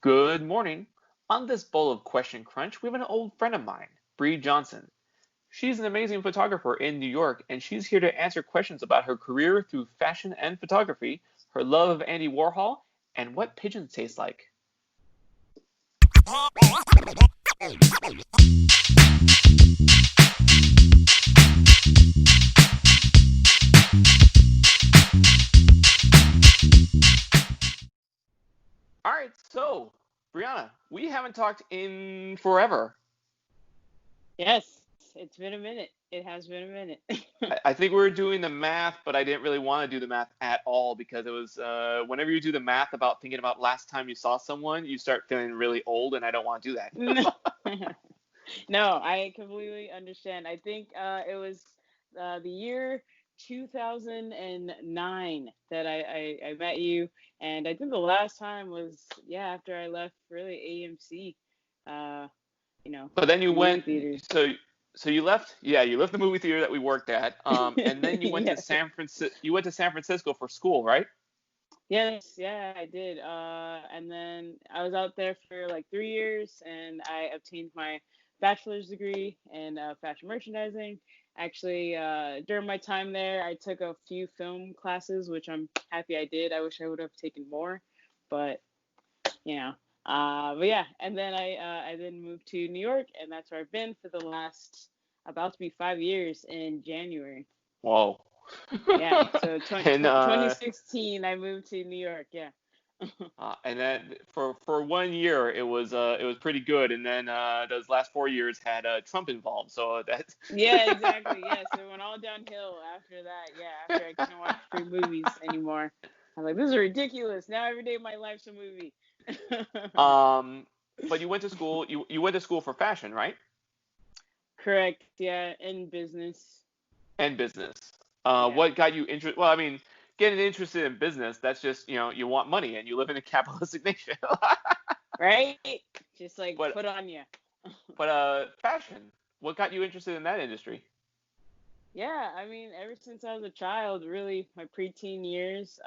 Good morning. On this bowl of Question Crunch, we have an old friend of mine, Bre Johnson. She's an amazing photographer in New York, and she's here to answer questions about her career through fashion and photography, her love of Andy Warhol, and what pigeons taste like. All right, so Brianna, we haven't talked in forever. Yes, it's been a minute. It has been a minute. I think we were doing the math, but I didn't really want to do the math at all because it was whenever you do the math about thinking about last time you saw someone, you start feeling really old, and I don't want to do that. No, I completely understand. I think it was the year 2009 that I met you, and I think the last time was after I left really AMC. Uh, But then you the movie went, theaters. so you left, yeah, you left the movie theater that we worked at, and then you went to Yeah. San Francisco for school, right? Yes, yeah, I did. And then I was out there for like 3 years, and I obtained my bachelor's degree in fashion merchandising. Actually, during my time there, I took a few film classes, which I'm happy I did. I wish I would have taken more, but you know. But yeah, and then I then moved to New York, and that's where I've been for the last about to be 5 years in January. Whoa. Yeah, so and 2016 I moved to New York. Yeah. and then for 1 year it was pretty good, and then those last 4 years had Trump involved, so that's Yeah, exactly. Yeah, so it went all downhill after that. Yeah, after I couldn't watch free movies anymore. I was like, this is ridiculous. Now every day of my life's a movie. um. But you went to school. You went to school for fashion, right? Correct. Yeah, in business. And business. Yeah. What got you interested? Well, I mean, getting interested in business, that's just, you want money and you live in a capitalistic nation. Right? Just like but put on you. fashion. What got you interested in that industry? Yeah, I mean, ever since I was a child, really, my preteen years,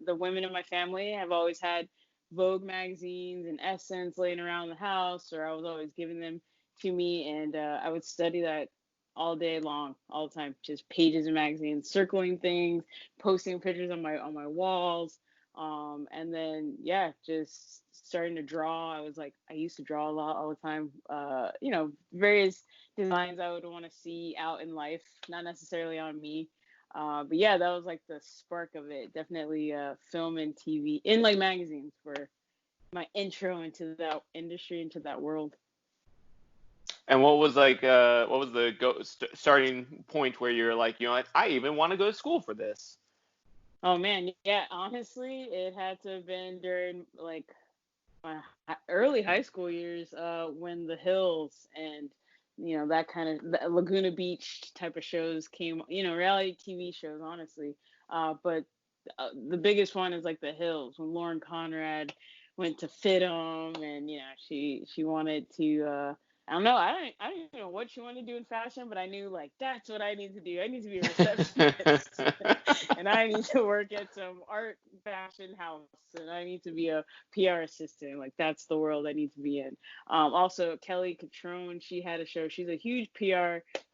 the women in my family have always had Vogue magazines and Essence laying around the house, or I was always giving them to me, and I would study that all day long, all the time, just pages of magazines, circling things, posting pictures on my walls, and then just starting to draw. I used to draw a lot all the time, various designs I would want to see out in life, not necessarily on me. But yeah, that was like the spark of it. Definitely film and TV in like magazines were my intro into that industry, into that world. And what was the starting point where you're like, what, I even want to go to school for this? Oh man, yeah. Honestly, it had to have been during like my early high school years, when The Hills and that kind of Laguna Beach type of shows came. Reality TV shows, honestly. But the biggest one is like The Hills when Lauren Conrad went to fit 'em, and she wanted to. I don't know. I don't even know what she wanted to do in fashion, but I knew like that's what I need to do. I need to be a receptionist, and I need to work at some art fashion house, and I need to be a PR assistant. Like that's the world I need to be in. Also, Kelly Catrone, she had a show. She's a huge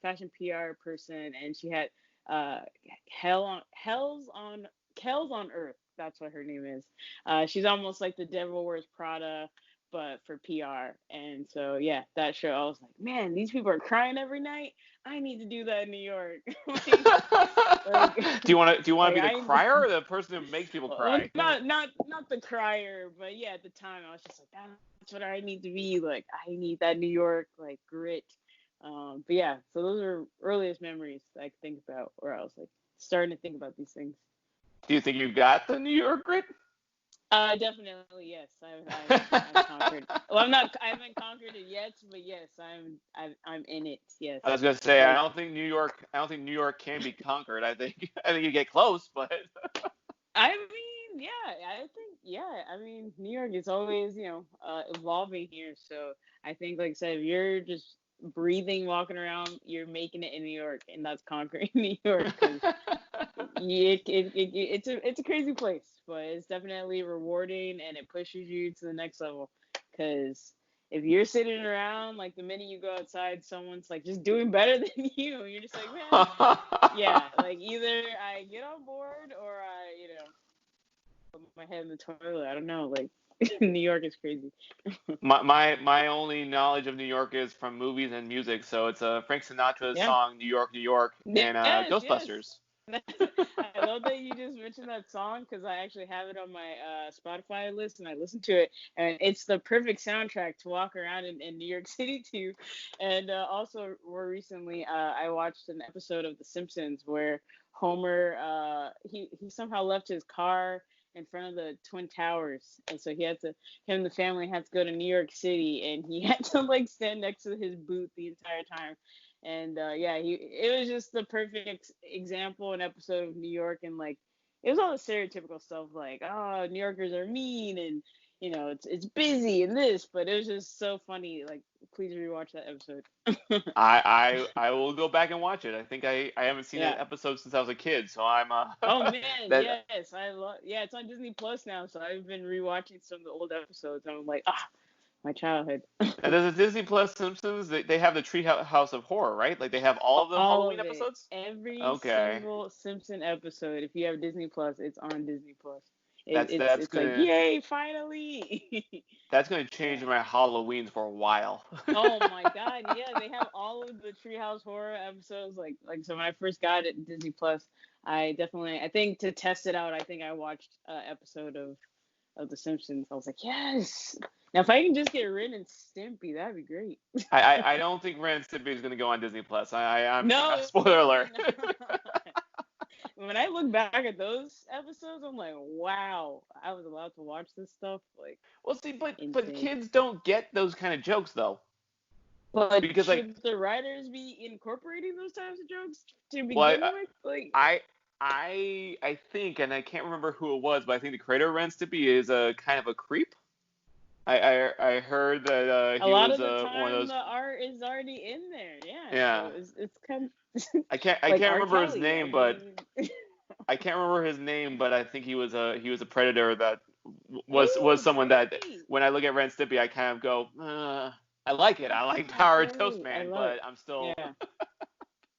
fashion PR person, and she had uh, Kells on Earth. That's what her name is. She's almost like the Devil Wears Prada, but for PR. And so yeah, that show, I was like, man, these people are crying every night. I need to do that in New York. Do you want like to be the I crier or the person who makes people well, cry? not the crier, but yeah, at the time I was just like, that's what I need to be. Like I need that New York like grit. But yeah, so those are earliest memories I can think about, where I was like starting to think about these things. Do you think you got the New York grit? Definitely yes. I've conquered. Well, I haven't conquered it yet, but yes, I'm in it. Yes, I was gonna say like I don't think New York can be conquered. I think you get close, but I mean, I mean, New York is always, evolving here. So I think, like I said, if you're just breathing, walking around, you're making it in New York, and that's conquering New York. Because it's a crazy place, but it's definitely rewarding and it pushes you to the next level. Because if you're sitting around, like the minute you go outside, someone's like just doing better than you, and you're just like, man, yeah, like either I get on board or I, put my head in the toilet. I don't know, like New York is crazy. My only knowledge of New York is from movies and music. So it's Frank Sinatra's Yeah. song "New York, New York" and Yes. Ghostbusters. I love that you just mentioned that song because I actually have it on my Spotify list and I listen to it, and it's the perfect soundtrack to walk around in New York City to. And also, more recently, I watched an episode of The Simpsons where Homer he somehow left his car in front of the Twin Towers, and so him and the family had to go to New York City, and he had to like stand next to his booth the entire time. And yeah, it was just the perfect example and episode of New York, and like it was all the stereotypical stuff like, oh, New Yorkers are mean and it's busy and this, but it was just so funny. Like, please rewatch that episode. I will go back and watch it. I think I haven't seen Yeah. that episode since I was a kid, so I'm Oh man, that yes, I love. Yeah, it's on Disney Plus now, so I've been rewatching some of the old episodes, and I'm like, my childhood. and there's a Disney Plus Simpsons. They have the Treehouse of Horror, right? Like they have all of the All Halloween of it, episodes. every Okay, single Simpson episode. If you have Disney Plus, it's on Disney Plus. that's that's It's like, gonna yay, finally. that's gonna Yeah. change my Halloweens for a while. Oh my God, yeah, they have all of the Treehouse Horror episodes. Like so when I first got it Disney Plus, I think to test it out, I think I watched an episode of The Simpsons. I was like, yes. Now if I can just get Ren and Stimpy, that'd be great. I don't think Ren and Stimpy is gonna go on Disney Plus. I'm No, spoiler alert. when I look back at those episodes, I'm like, wow, I was allowed to watch this stuff. Like, Well, see, but insane. kids don't get those kind of jokes though, But because like, should the writers be incorporating those types of jokes to well, begin with? Like, I think, and I can't remember who it was, but I think the creator of Ren and Stimpy is a kind of a creep. I heard that a he lot was of the one of time, those. the art is already in there. Yeah, Yeah, so it's kind of I like can't R. remember his Kelly. I name, but mean, I think he was a predator that was oh, someone that great. when I look at Ren and Stimpy, I kind of go, I like it. I like Ah, Power great. I Toastman, love but it. I'm still. Yeah.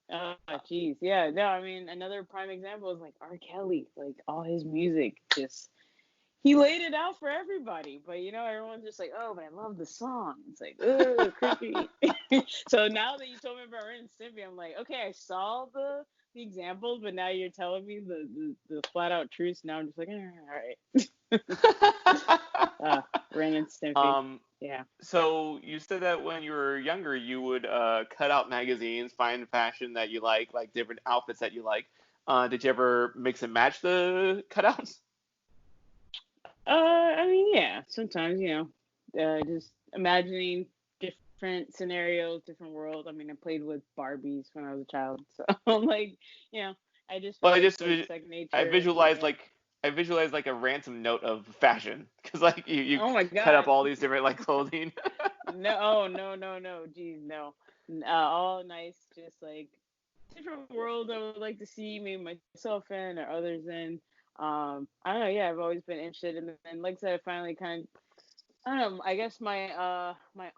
Oh, jeez. Yeah. No, I mean, another prime example is like R. Kelly. Like all his music, just he laid it out for everybody. But everyone's just like, oh, but I love the song. It's like, oh, creepy. So now that you told me about Ren and Stimpy, I'm like, okay, I saw the examples, but now you're telling me the flat out truths. Now I'm just like, all right. Ren and Stimpy. um, Yeah. so you said that when you were younger, you would cut out magazines, find fashion that you like different outfits that you like. Did you ever mix and match the cutouts? I mean, yeah. Sometimes, just imagining different scenarios, different worlds. I mean, I played with Barbies when I was a child, so I'm like, you know, I just feel Well, like it's like second I nature. visualized Yeah. like I visualized like a ransom note of fashion because like you Oh my cut up God. all these different like clothing. No, oh, no, no, no. Geez, no. All nice, just like different world I would like to see maybe myself in or others in. I don't know. Yeah, I've always been interested in, and like I said, I finally kind of I don't know. I guess my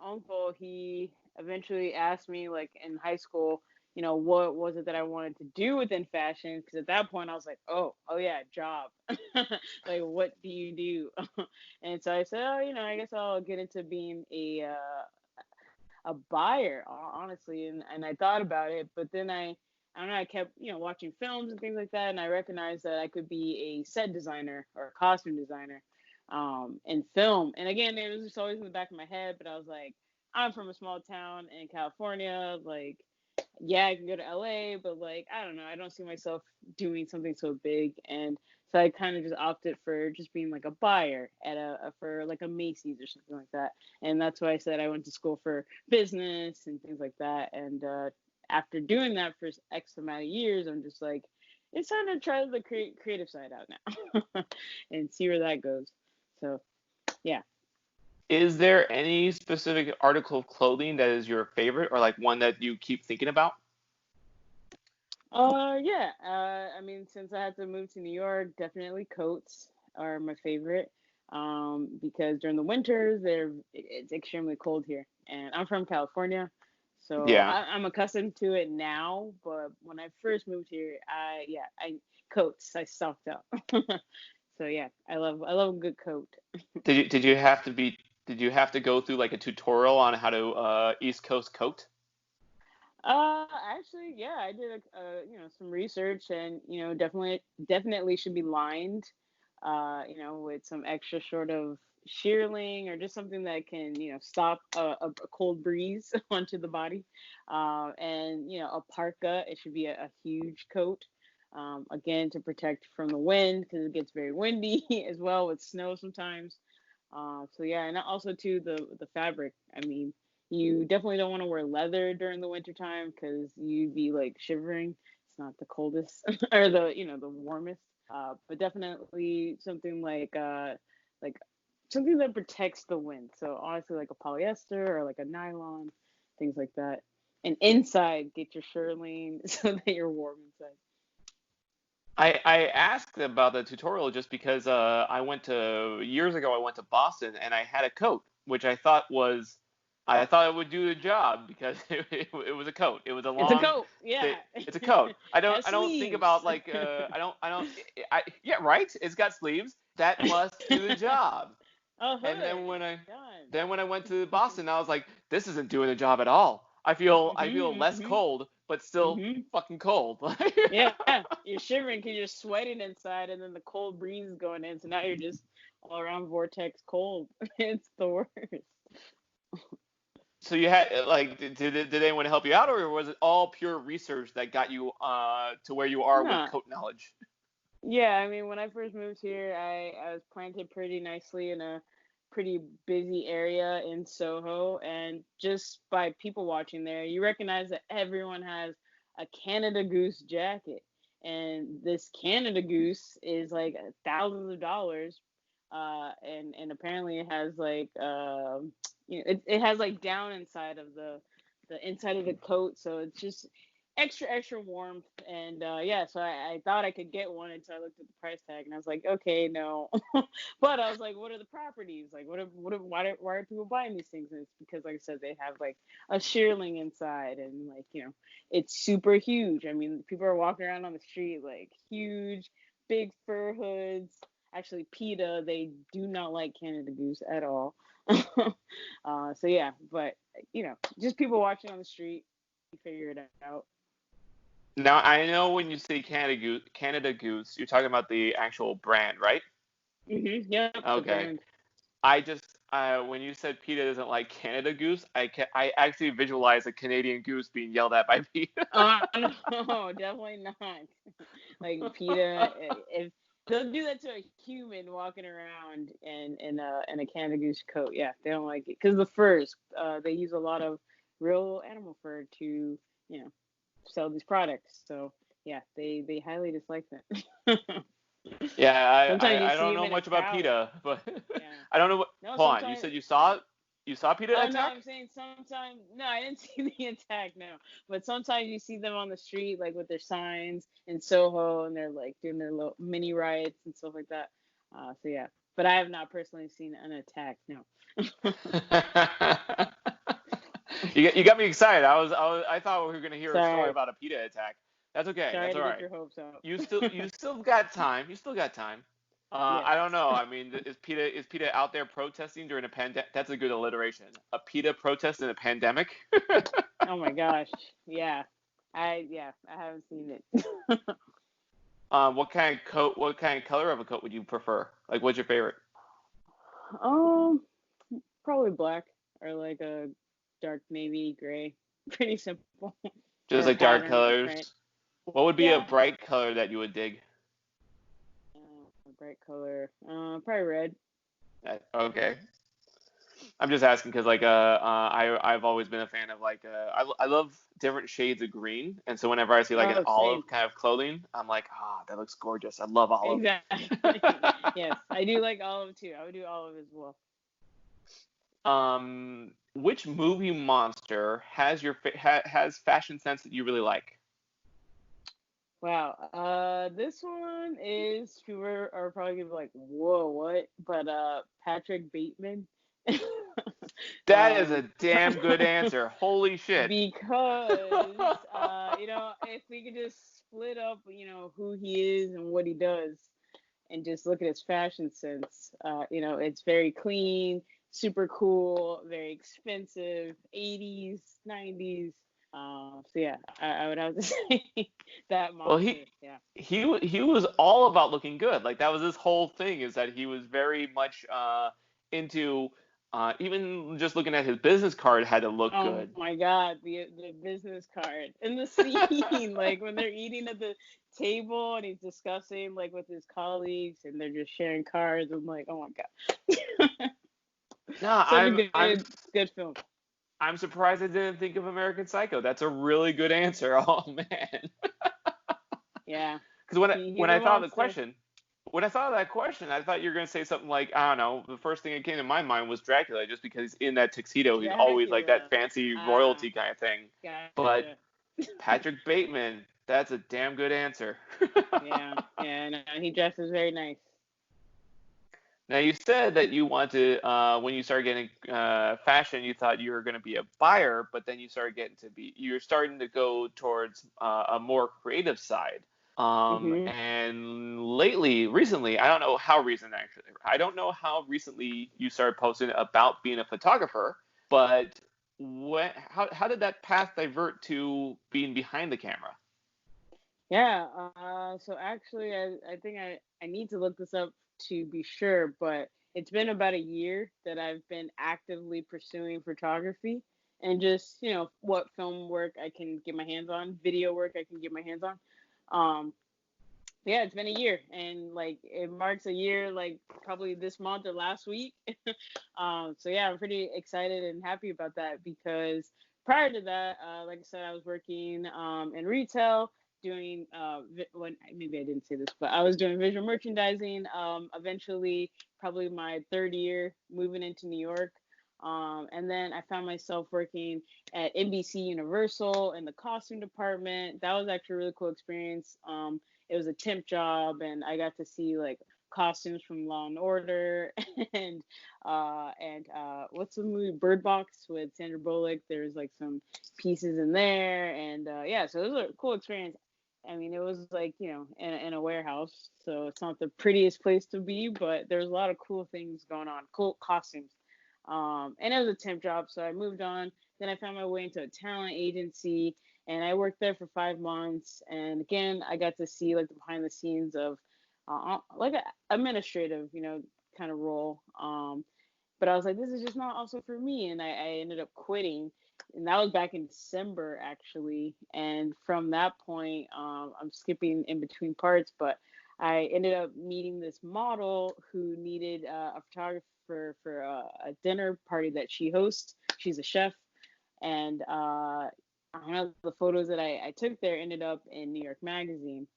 uncle he eventually asked me like in high school, what was it that I wanted to do within fashion? Because at that point I was like, oh yeah, job. Like what do you do? And so I said, oh, I guess I'll get into being a buyer, honestly. And I thought about it, but then I don't know, I kept watching films and things like that, and I recognized that I could be a set designer or a costume designer in film. And again, it was just always in the back of my head, but I was like, I'm from a small town in California. Like, yeah, I can go to LA, but like, I don't know. I don't see myself doing something so big. And so I kind of just opted for just being like a buyer at for like a Macy's or something like that. And that's why I said I went to school for business and things like that. And after doing that for X amount of years, I'm just like, it's time to try the creative side out now and see where that goes. So, yeah. Is there any specific article of clothing that is your favorite or like one that you keep thinking about? Yeah. I mean, since I had to move to New York, definitely coats are my favorite. Because during the winters, it's extremely cold here, and I'm from California, so Yeah. I'm accustomed to it now. But when I first moved here, I coats. I stocked up. So yeah, I love a good coat. Did you have to go through like a tutorial on how to East Coast coat? Actually, yeah, I did some research, and definitely should be lined, with some extra sort of shearling or just something that can, stop a cold breeze onto the body. And a parka, it should be a huge coat. Again, to protect from the wind because it gets very windy as well with snow sometimes. So yeah, and also too the fabric. I mean, you definitely don't want to wear leather during the winter time because you'd be like shivering. It's not the coldest or the warmest. But definitely something like something that protects the wind. So honestly, like a polyester or like a nylon, things like that. And inside, get your shirling so that you're warm inside. I asked about the tutorial just because I went to years ago. I went to Boston and I had a coat, which I thought it would do the job because it was a coat. It was a It's a long, coat, yeah. it's a coat. Has I don't think sleeves. about like yeah, right. It's got sleeves. That must do the job. A And hood. Done. then when I went to Boston, I was like, this isn't doing the job at all. I feel Mhm. less Mhm. cold, but still Mhm. fucking cold. Yeah, you're shivering because you're sweating inside, and then the cold breeze is going in. So now you're just all around vortex cold. It's the worst. So you had like did anyone help you out, or was it all pure research that got you to where you are with Nah. coat knowledge? Yeah, I mean, when I first moved here, I was planted pretty nicely in a pretty busy area in Soho, and just by people watching there, you recognize that everyone has a Canada Goose jacket, and this Canada Goose is like thousands of dollars, and apparently it has like it has like down inside of the inside of the coat, so it's just extra warmth. And yeah, so I thought I could get one until I looked at the price tag, and I was like, okay, no. But I was like, what are the properties, like why are people buying these things? And it's because, like I said, they have like a shearling inside, and like it's super huge. I mean, people are walking around on the street like huge big fur hoods. Actually, PETA, they do not like Canada Goose at all. So yeah, but just people watching on the street, you figure it out. Now I know when you say Canada Goose, you're talking about the actual brand, right? Yep, the Okay. brand. I just when you said PETA doesn't like Canada Goose, I actually visualize a Canadian goose being yelled at by PETA. Oh no, definitely not. Like PETA, if they'll do that to a human walking around in a Canada Goose coat, yeah, they don't like it because the furs. They use a lot of real animal fur to you know sell these products. So yeah, they highly dislike that. Yeah, Sometimes you I see don't them know in a much about couch. PETA, but Yeah. I don't know what. No, Hold on, you sometimes. said you saw PETA Oh no, attack? I'm saying sometimes. No, I didn't see the attack. No, but sometimes you see them on the street, like with their signs in Soho, and they're like doing their little mini riots and stuff like that. So yeah, but I have not personally seen an attack. No. You got me excited. I thought we were gonna hear a story Sorry, about a PETA attack. That's okay. sorry That's to all get right. your hopes up. You still got time. You still got time. Yes. I don't know. I mean, is PETA out there protesting during a pandemic? That's a good alliteration. A PETA protest in a pandemic. Oh my gosh. Yeah. I haven't seen it. What kind of coat? What kind of color of a coat would you prefer? Like, what's your favorite? um, Probably black or like a dark navy gray. Pretty simple. Just Or a like dark pattern, like a print. colors. What would be a Yeah. bright color that you would dig? A bright color. Probably red. Okay. I'm just asking because I've always been a fan of I love different shades of green, and so whenever I see like an Oh, same. olive kind of clothing, I'm like, that looks gorgeous. I love olive. Exactly. Yes, I do like olive too. I would do olive as well. Which movie monster has has fashion sense that you really like? Wow. This one is people are probably gonna be like, "Whoa, what?" But Patrick Bateman. That is a um, damn good answer. Holy shit. because if we could just split up, who he is and what he does, and just look at his fashion sense, it's very clean, super cool, very expensive, 80s, 90s. So yeah, I would have to say that Well, monster. Yeah. he was all about looking good. Like that was his whole thing, is that he was very much into even just looking at his business card had to look Oh good. my God, the business card and the scene, like when they're eating at the table and he's discussing like with his colleagues and they're just sharing cards. I'm like, oh my God, No, such a I'm good film. I'm surprised I didn't think of American Psycho. That's a really good answer. Oh man. Yeah, Because he's a monster. when I thought of that question, I thought you were gonna say something like, I don't know. The first thing that came to my mind was Dracula, just because in that tuxedo, he's always like that Dracula. fancy Ah, royalty kind of thing. But gotcha. Patrick Bateman, that's a damn good answer. Yeah, yeah, no, he dresses very nice. Now you said that you wanted when you started getting fashion, you thought you were going to be a buyer, but then you're starting to go towards a more creative side. Mhm. And recently, I don't know how recently you started posting about being a photographer, but how did that path divert to being behind the camera? Yeah. So actually, I think I need to look this up to be sure, but it's been about a year that I've been actively pursuing photography and just what film work I can get my hands on, video work I can get my hands on. Um, yeah, it's been a year, and like it marks a year, like probably this month or last week. So yeah, I'm pretty excited and happy about that because prior to that, like I said, I was working in retail, doing when maybe I didn't say this, but I was doing visual merchandising. Eventually, probably my third year moving into New York. And then I found myself working at NBC Universal in the costume department. That was actually a really cool experience. It was a temp job, and I got to see like costumes from Law and Order and what's the movie Bird Box with Sandra Bullock. There's like some pieces in there, and yeah, so it was a cool experience. I mean, it was like in a warehouse, so it's not the prettiest place to be, but there's a lot of cool things going on, cool costumes. And it was a temp job, so I moved on. Then I found my way into a talent agency, and I worked there for 5 months. And again, I got to see like the behind the scenes of like a administrative, kind of role. But I was like, this is just not also for me, and I ended up quitting. And that was back in December, actually. And from that point, I'm skipping in between parts, but I ended up meeting this model who needed a photographer for a dinner party that she hosts. She's a chef, and I don't know, the photos that I took there ended up in New York Magazine.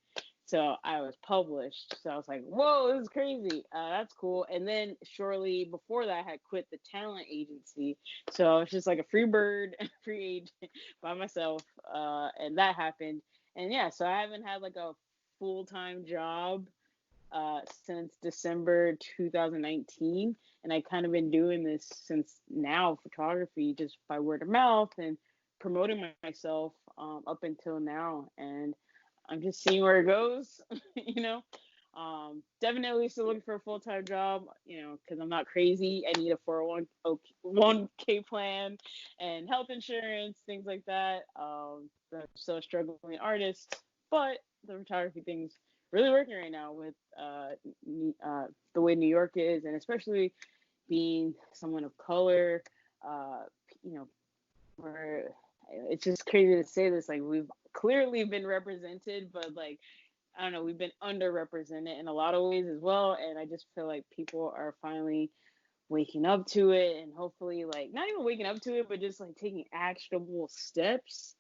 So I was published. So I was like, whoa, this is crazy. That's cool. And then shortly before that, I had quit the talent agency. So I was just like a free bird, free agent by myself. And that happened. And yeah, so I haven't had like a full time job since December 2019. And I kind of been doing this since now, photography, just by word of mouth and promoting myself up until now. And I'm just seeing where it goes, you know. Definitely still looking for a full time job, because I'm not crazy. I need a 401k plan and health insurance, things like that. I'm still a struggling artist, but the photography thing's really working right now with the way New York is, and especially being someone of color. Uh, you know, where it's just crazy to say this. Like we've clearly been represented, but like I don't know, we've been underrepresented in a lot of ways as well. And I just feel like people are finally waking up to it, and hopefully, like not even waking up to it, but just like taking actionable steps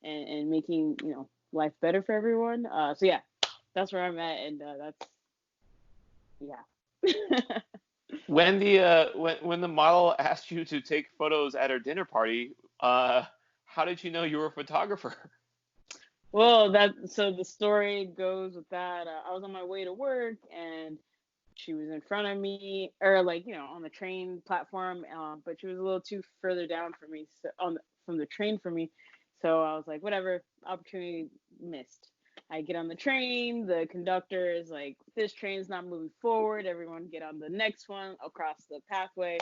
and making life better for everyone. So yeah, that's where I'm at, and that's yeah. When the model asked you to take photos at her dinner party, how did you know you were a photographer? Well, so the story goes with that. I was on my way to work, and she was in front of me, or like on the train platform, but she was a little too further down for me, so from the train for me. So I was like, whatever, opportunity missed. I get on the train. The conductor is like, this train's not moving forward. Everyone get on the next one across the pathway.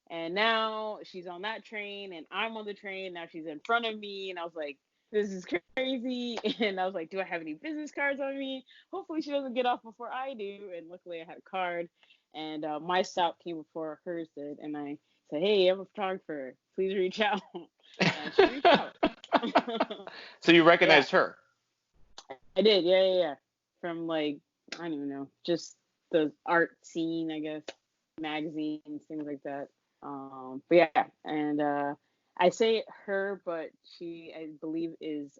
And now she's on that train, and I'm on the train. Now she's in front of me, and I was like, this is crazy. And I was like, do I have any business cards on me? Hopefully she doesn't get off before I do. And luckily I had a card, and my stop came before hers did. And I said, hey, I'm a photographer. Please reach out. And she reached out. So you Yeah, recognized her? I did. Yeah. From like, I don't even know, just the art scene, I guess, magazines, things like that. But yeah, and I say her, but she, I believe, is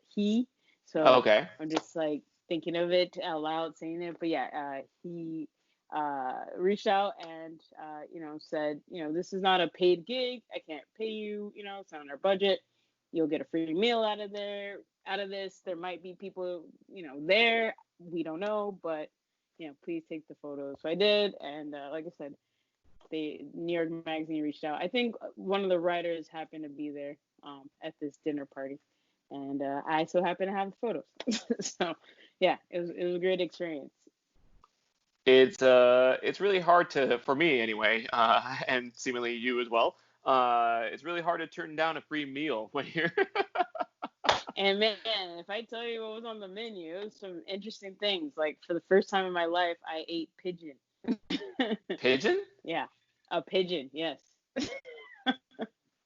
he. So Okay. I'm just like thinking of it out loud, saying it. But yeah, he reached out and said, this is not a paid gig. I can't pay you. It's not on our budget. You'll get a free meal out of this. There might be people, there. We don't know, but please take the photos. So I did, and like I said, the New York Magazine reached out. I think one of the writers happened to be there at this dinner party, and I so happened to have the photos. So yeah, it was a great experience. It's really hard to, for me anyway, and seemingly you as well. It's really hard to turn down a free meal when you're And man, if I tell you what was on the menu, it was some interesting things. Like for the first time in my life, I ate pigeon. pigeon. Yeah, a pigeon. Yes.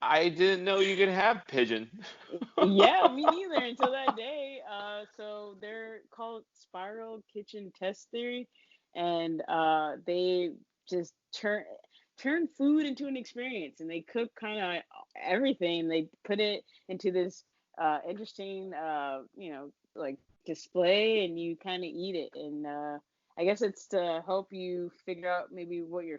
I didn't know you could have pigeon. Yeah, me neither until that day. So they're called spiral kitchen test theory, and they just turn food into an experience, and they cook kind of everything. They put it into this interesting, like display, and you kind of eat it. And I guess it's to help you figure out maybe what you're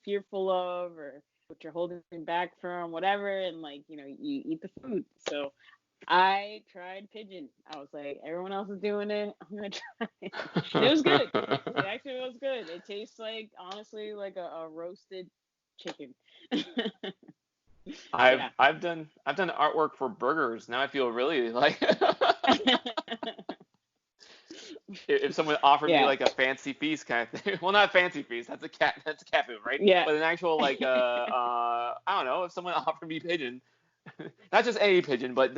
fearful of, or what you're holding back from, whatever, and like you eat the food. So I tried pigeon. I was like, everyone else is doing it. I'm gonna try it. And it was good. It actually was good. It tastes like, honestly, like a roasted chicken. I've Yeah. I've done I've done artwork for burgers. Now I feel really like if someone offered me Yeah. like a fancy feast kind of thing. Well, not fancy feast. That's cat food, right? Yeah. But an actual like I don't know, if someone offered me pigeon, not just any pigeon, but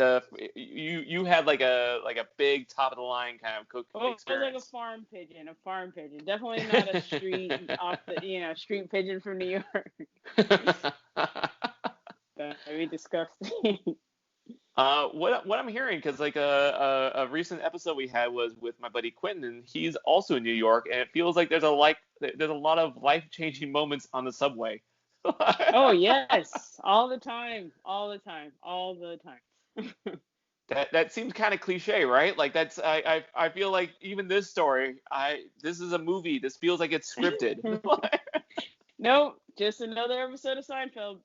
you had like a big top of the line kind of cook Oh, it was like a experience. farm pigeon. A farm pigeon. Definitely not a street pigeon from New York. That'd be disgusting. what I'm hearing, because like a recent episode we had was with my buddy Quentin, and he's also in New York, and it feels like there's a lot of life changing moments on the subway. Oh yes, all the time, all the time, all the time. That seems kind of cliche, right? Like that's I feel like even this story, this is a movie. This feels like it's scripted. Nope, just another episode of Seinfeld.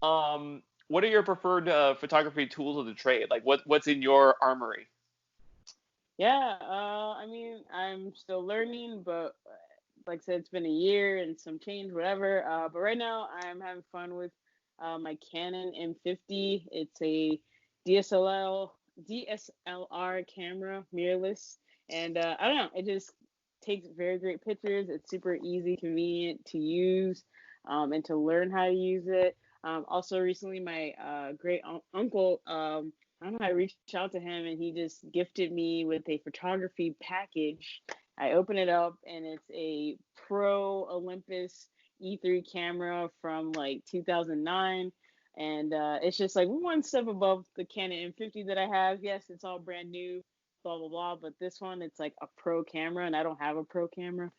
What are your preferred photography tools of the trade? Like what's in your armory? Yeah, I mean, I'm still learning, but like I said, it's been a year and some change, whatever. But right now, I'm having fun with my Canon M50. It's a DSLR camera, mirrorless, and I don't know, it just takes very great pictures. It's super easy, convenient to use, and to learn how to use it. Also, recently, my great uncle, I don't know, I reached out to him, and he just gifted me with a photography package. I open it up, and it's a Pro Olympus E3 camera from like 2009. And it's just like one step above the Canon M50 that I have. Yes, it's all brand new, blah, blah, blah. But this one, it's like a pro camera, and I don't have a pro camera.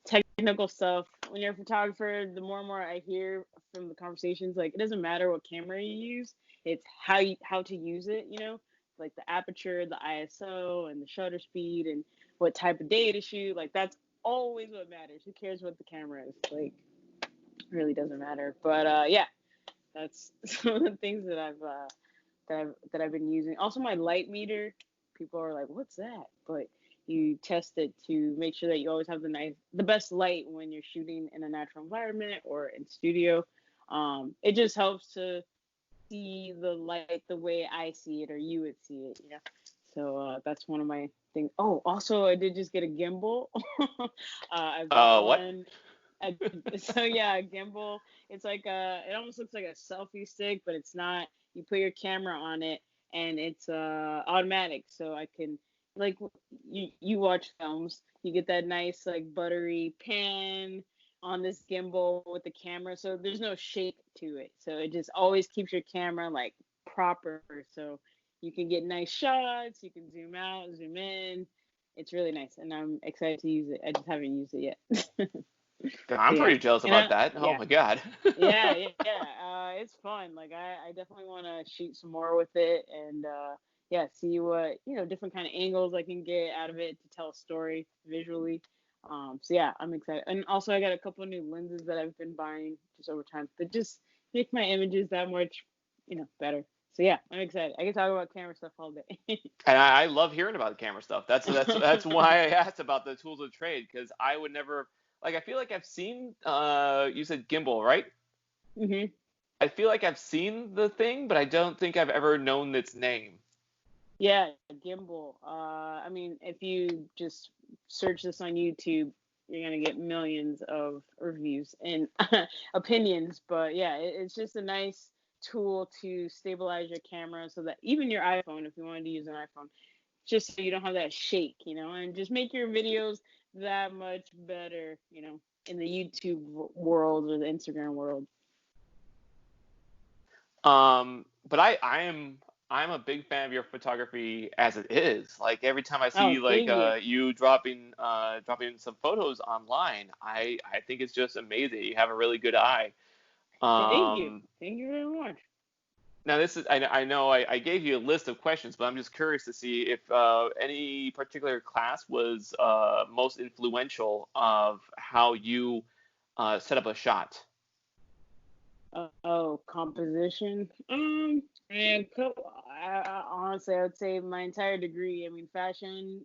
Technical stuff. When you're a photographer, the more and more I hear from the conversations, like it doesn't matter what camera you use, it's how to use it. Like the aperture, the ISO, and the shutter speed, and what type of day to shoot. Like that's always what matters. Who cares what the camera is? Like, really doesn't matter. But yeah, that's some of the things that I've been using. Also, my light meter. People are like, "What's that?" But you test it to make sure that you always have the best light when you're shooting in a natural environment or in studio. It just helps to see the light the way I see it or you would see it, you know. So that's one of my things. Oh, also I did just get a gimbal. I bought What? one. So yeah, a gimbal. It's like it almost looks like a selfie stick, but it's not. You put your camera on it, and it's automatic. So I can like you watch films, you get that nice like buttery pan on this gimbal with the camera, so there's no shake to it. So it just always keeps your camera like proper. So you can get nice shots. You can zoom out, zoom in. It's really nice, and I'm excited to use it. I just haven't used it yet. I'm But yeah, pretty jealous and about that. Oh yeah, my god. yeah. It's fun. Like I definitely want to shoot some more with it, and yeah, see what different kind of angles I can get out of it to tell a story visually. So yeah, I'm excited. And also, I got a couple of new lenses that I've been buying just over time that just make my images that much, better. So yeah, I'm excited. I can talk about camera stuff all day. And I love hearing about the camera stuff. That's why I asked about the tools of trade, because I would never, like, I feel like I've seen you said gimbal, right? hmm I feel like I've seen the thing, but I don't think I've ever known its name. Yeah, gimbal. I mean, if you just search this on YouTube, you're gonna get millions of reviews and opinions. But yeah, it's just a nice tool to stabilize your camera so that even your iPhone, if you wanted to use an iPhone, just so you don't have that shake, and just make your videos that much better, in the YouTube world or the Instagram world. But I'm a big fan of your photography as it is. Like every time I Oh, see like thank you. you dropping some photos online, I think it's just amazing. You have a really good eye. Thank you. Um, Thank you very much. Now this is I know I gave you a list of questions, but I'm just curious to see if any particular class was most influential of how you set up a shot. Oh, composition. And honestly, I would say my entire degree. I mean, fashion.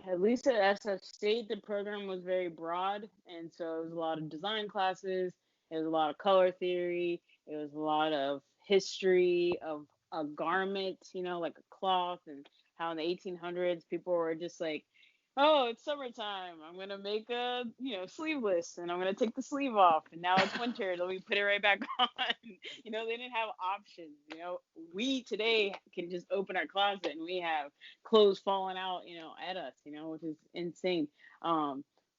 At least at SF State, the program was very broad, and so it was a lot of design classes. It was a lot of color theory. It was a lot of history of a garment, like a cloth, and how in the 1800s people were just like, "Oh, it's summertime. I'm gonna make a, sleeveless, and I'm gonna take the sleeve off, and now it's winter. Let me put it right back on." They didn't have options. We today can just open our closet and we have clothes falling out, at us, which is insane.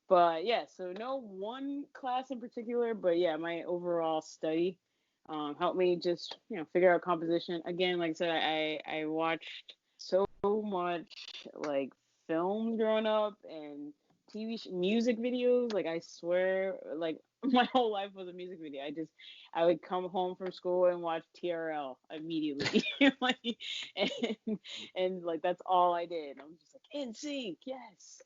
But yeah, so no one class in particular, but yeah, my overall study helped me just, figure out composition. Again, like I said, I watched so much like film growing up and music videos. Like I swear, like my whole life was a music video. I would come home from school and watch TRL immediately, like, and like that's all I did. I'm just like in sync, yes.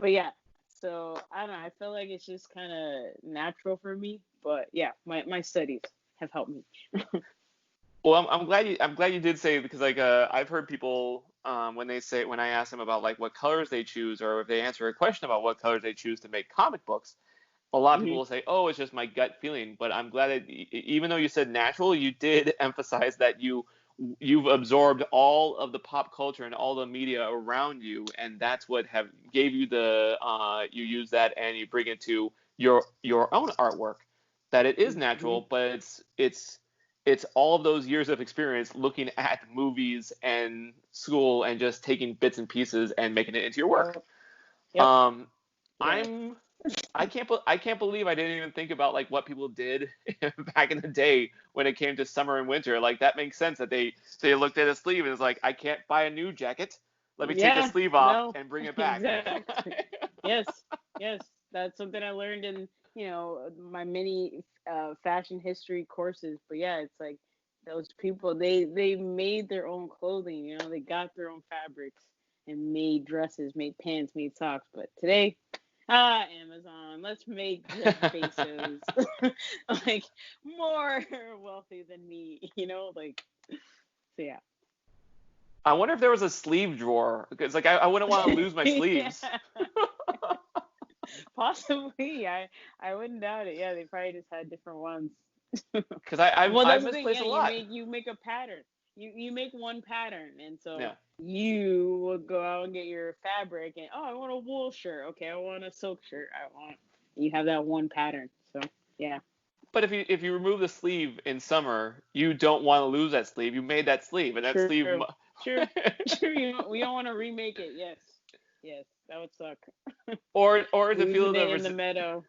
But yeah, so I don't know. I feel like it's just kind of natural for me. But yeah, my studies have helped me. Well, I'm glad you did say, because like I've heard people when I ask them about like what colors they choose, or if they answer a question about what colors they choose to make comic books, a lot of people hmm will say, "Oh, it's just my gut feeling." But I'm glad that even though you said natural, you did emphasize that you've absorbed all of the pop culture and all the media around you, and that's what have gave you the you use that and you bring it to your own artwork. That it is hmm natural, but it's all of those years of experience looking at movies and school and just taking bits and pieces and making it into your work. Yep. Yep. Um, Yeah. I'm I can't believe I didn't even think about like what people did back in the day when it came to summer and winter. Like that makes sense that they looked at a sleeve and it's like, I can't buy a new jacket. Let me take the Yeah. sleeve off No. and bring it back. Exactly. Yes. Yes. That's something I learned in my many fashion history courses. But yeah, it's like those people they made their own clothing. They got their own fabrics and made dresses, made pants, made socks. But today, Amazon. on, let's make Jeff Bezos like more wealthy than me, like, so yeah. I wonder if there was a sleeve drawer, because like I wouldn't want to lose my sleeves. Possibly, I wouldn't doubt it. Yeah, they probably just had different ones. Because I've Well, that's the thing. misplaced Yeah, a lot. you make a pattern. You make one pattern, and so Yeah. you will go out and get your fabric, and I want a wool shirt. Okay, I want a silk shirt. You have that one pattern. So yeah. But if you remove the sleeve in summer, you don't want to lose that sleeve. You made that sleeve, and that sleeve. True. We don't want to remake it. Yes, that would suck. Or to feel the in the meadow.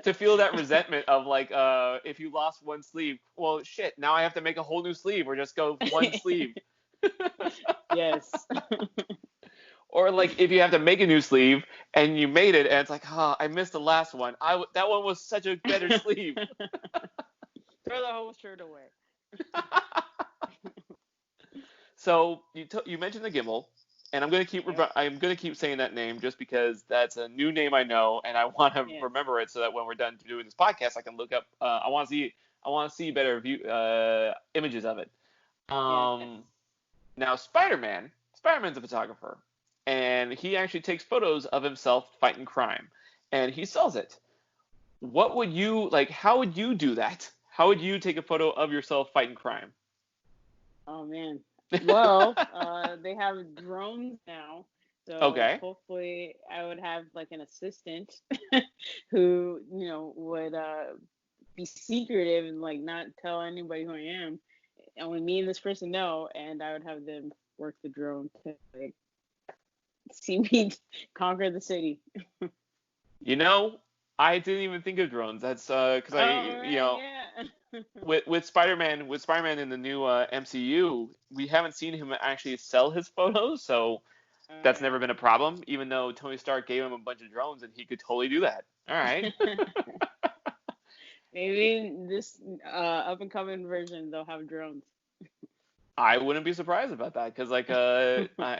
to feel that resentment of like if you lost one sleeve, well shit, now I have to make a whole new sleeve or just go one sleeve. Yes. Or like if you have to make a new sleeve and you made it and it's like, I missed the last one. That one was such a better sleeve. Throw the whole shirt away. So you mentioned the gimbal, and I'm gonna keep saying that name just because that's a new name I know, and I want to remember it so that when we're done doing this podcast, I can look up. I want to see better images of it. Now Spider-Man's a photographer, and he actually takes photos of himself fighting crime, and he sells it. What would you like? How would you do that? How would you take a photo of yourself fighting crime? Oh man. Well, they have drones now, so hopefully I would have like an assistant who would be secretive and like not tell anybody who I am. Only me and this person know, and I would have them work the drone to like see me conquer the city. I didn't even think of drones. That's because with Spider-Man in the new MCU, we haven't seen him actually sell his photos, so that's never been a problem. Even though Tony Stark gave him a bunch of drones, and he could totally do that. All right. Maybe this up and coming version they'll have drones. I wouldn't be surprised about that because like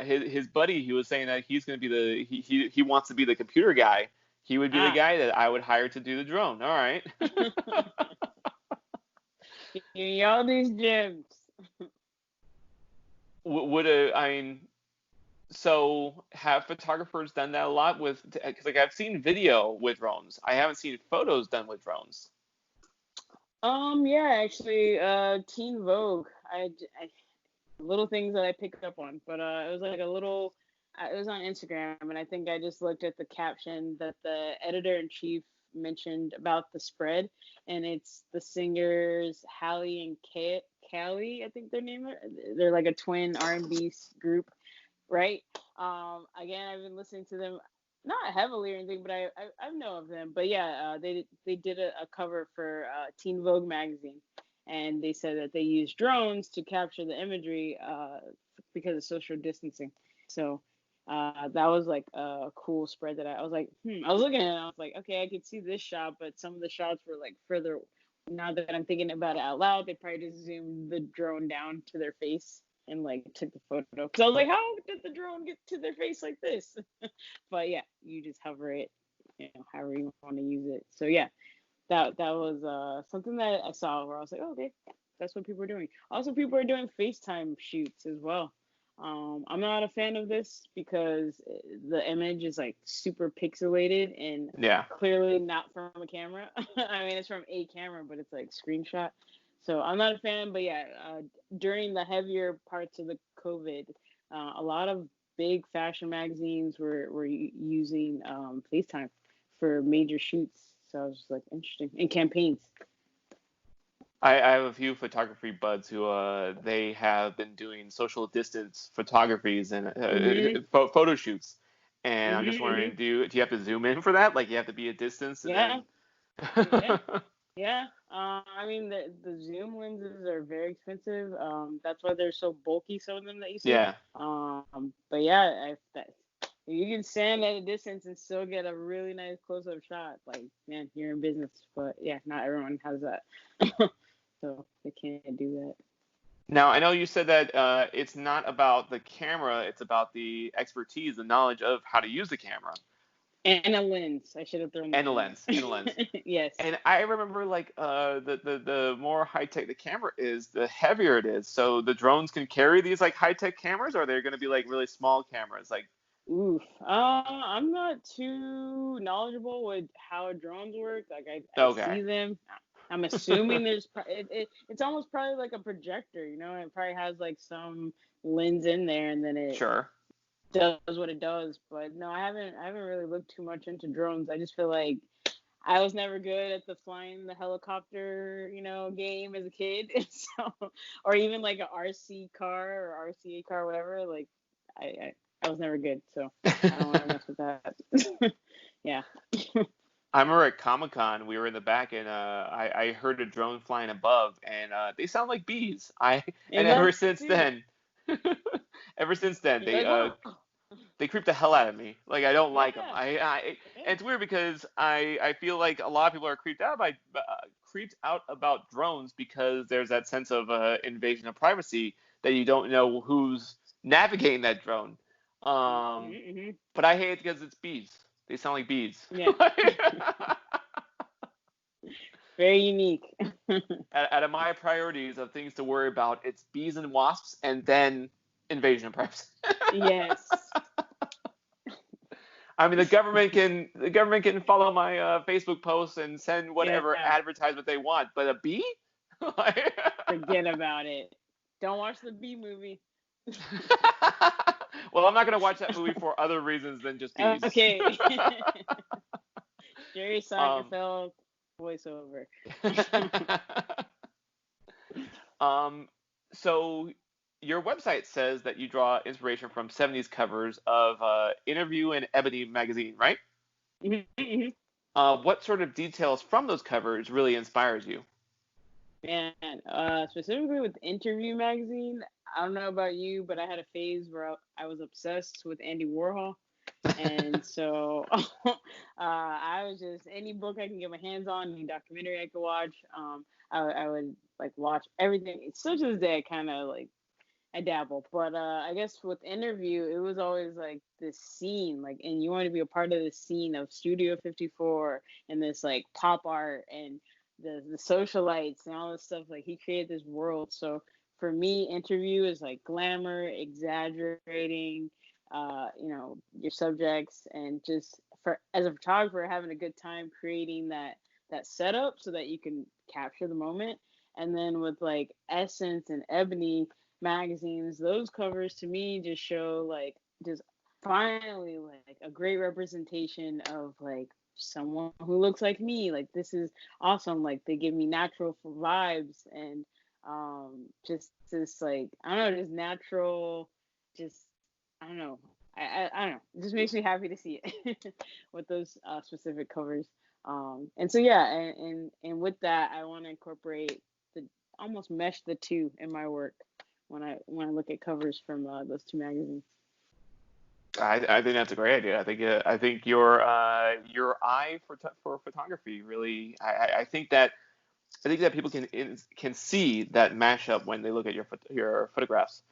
his buddy, he was saying that he's going to be he wants to be the computer guy. He would be the guy that I would hire to do the drone. All right. All these gems. So have photographers done that a lot with? Because like I've seen video with drones. I haven't seen photos done with drones. Yeah, actually, Teen Vogue. I little things that I picked up on, but it was like a little. It was on Instagram, and I think I just looked at the caption that the editor-in-chief mentioned about the spread, and it's the singers Hallie and Callie, I think their name. They're like a twin R&B group, right? Again, I've been listening to them, not heavily or anything, but I know of them. But yeah, they did a cover for Teen Vogue magazine, and they said that they used drones to capture the imagery because of social distancing. So. That was like a cool spread that I was like, I was looking at it and I was like, okay, I could see this shot, but some of the shots were like further. Now that I'm thinking about it out loud, they probably just zoomed the drone down to their face and like took the photo. Because I was like, how did the drone get to their face like this? But yeah, you just hover it, however you want to use it. So yeah, that was something that I saw where I was like, oh, okay, that's what people are doing. Also, people are doing FaceTime shoots as well. I'm not a fan of this because the image is like super pixelated and clearly not from a camera. I mean, it's from a camera, but it's like screenshot. So I'm not a fan, but yeah, during the heavier parts of the COVID, a lot of big fashion magazines were using FaceTime for major shoots. So I was just like, interesting. And campaigns. I have a few photography buds who they have been doing social distance photographies and photo shoots, and I'm just wondering, do you have to zoom in for that? Like you have to be a distance? And Yeah. I mean the zoom lenses are very expensive. That's why they're so bulky. Some of them that you see. Yeah. But yeah, you can stand at a distance and still get a really nice close-up shot. Like, man, you're in business. But yeah, not everyone has that. So they can't do that. Now, I know you said that it's not about the camera, it's about the expertise, the knowledge of how to use the camera. And a lens. I should have thrown that And a in lens, and a there. lens. Yes. And I remember like the more high tech the camera is, the heavier it is. So the drones can carry these like high tech cameras, or they're going to be like really small cameras, like. Oof. I'm not too knowledgeable with how drones work. Like I Okay. see them. I'm assuming it's almost probably like a projector, you know. It probably has like some lens in there, and then it Sure. does what it does. But no, I haven't really looked too much into drones. I just feel like I was never good at the flying the helicopter, game as a kid. So, or even like a RC car or RCA car, whatever. Like, I was never good, so I don't want to mess with that. Yeah. I remember at Comic Con, we were in the back, and I heard a drone flying above, and they sound like bees. And ever since Exactly. then, ever since then, You're like, whoa. they creep the hell out of me. Like I don't like them. Yeah. And Yeah. it's weird because I feel like a lot of people are creeped out about drones because there's that sense of invasion of privacy that you don't know who's navigating that drone. Hmm. But I hate it because it's bees. They sound like bees. Yeah. Very unique. Out of my priorities of things to worry about, it's bees and wasps, and then invasion of privacy. Yes. I mean, the government can follow my Facebook posts and send Yeah. whatever advertisement they want, but a bee? Forget about it. Don't watch the B movie. Well, I'm not gonna watch that movie for other reasons than just bees. Okay. Jerry um, Seinfeld voiceover. um, so your website says that you draw inspiration from 70s covers of Interview and Ebony magazine, right? Mhm. What sort of details from those covers really inspires you? Man, specifically with Interview magazine, I don't know about you, but I had a phase where I was obsessed with Andy Warhol. And so I was just any book I can get my hands on, any documentary I could watch. I would like watch everything. It's still to this day, I kind of like I dabble, but I guess with Interview, it was always like this scene, like, and you want to be a part of this scene of Studio 54 and this like pop art and the socialites and all this stuff. Like he created this world. So for me, Interview is like glamour, exaggerating, your subjects, and just for as a photographer, having a good time creating that setup so that you can capture the moment. And then with like Essence and Ebony magazines, those covers to me just show like just finally like a great representation of like someone who looks like me. Like this is awesome. Like they give me natural vibes and just this like I don't know, just natural, just I don't know. I don't know. It just makes me happy to see it with those specific covers. And so yeah, and with that, I want to incorporate the almost mesh the two in my work when I look at covers from those two magazines. I think that's a great idea. I think your eye for photography really. I think that people can see that mashup when they look at your photographs.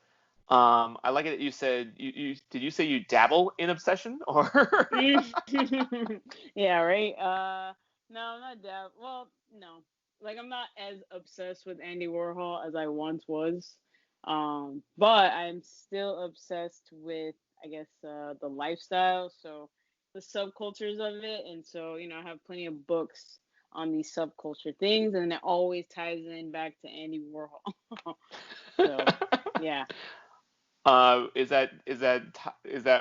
I like it that you said you did you say you dabble in obsession or Yeah, right. No, I'm not that. Well, no, like I'm not as obsessed with Andy Warhol as I once was. But I'm still obsessed with, I guess, the lifestyle. So the subcultures of it, and so I have plenty of books on these subculture things, and it always ties in back to Andy Warhol. So yeah. is that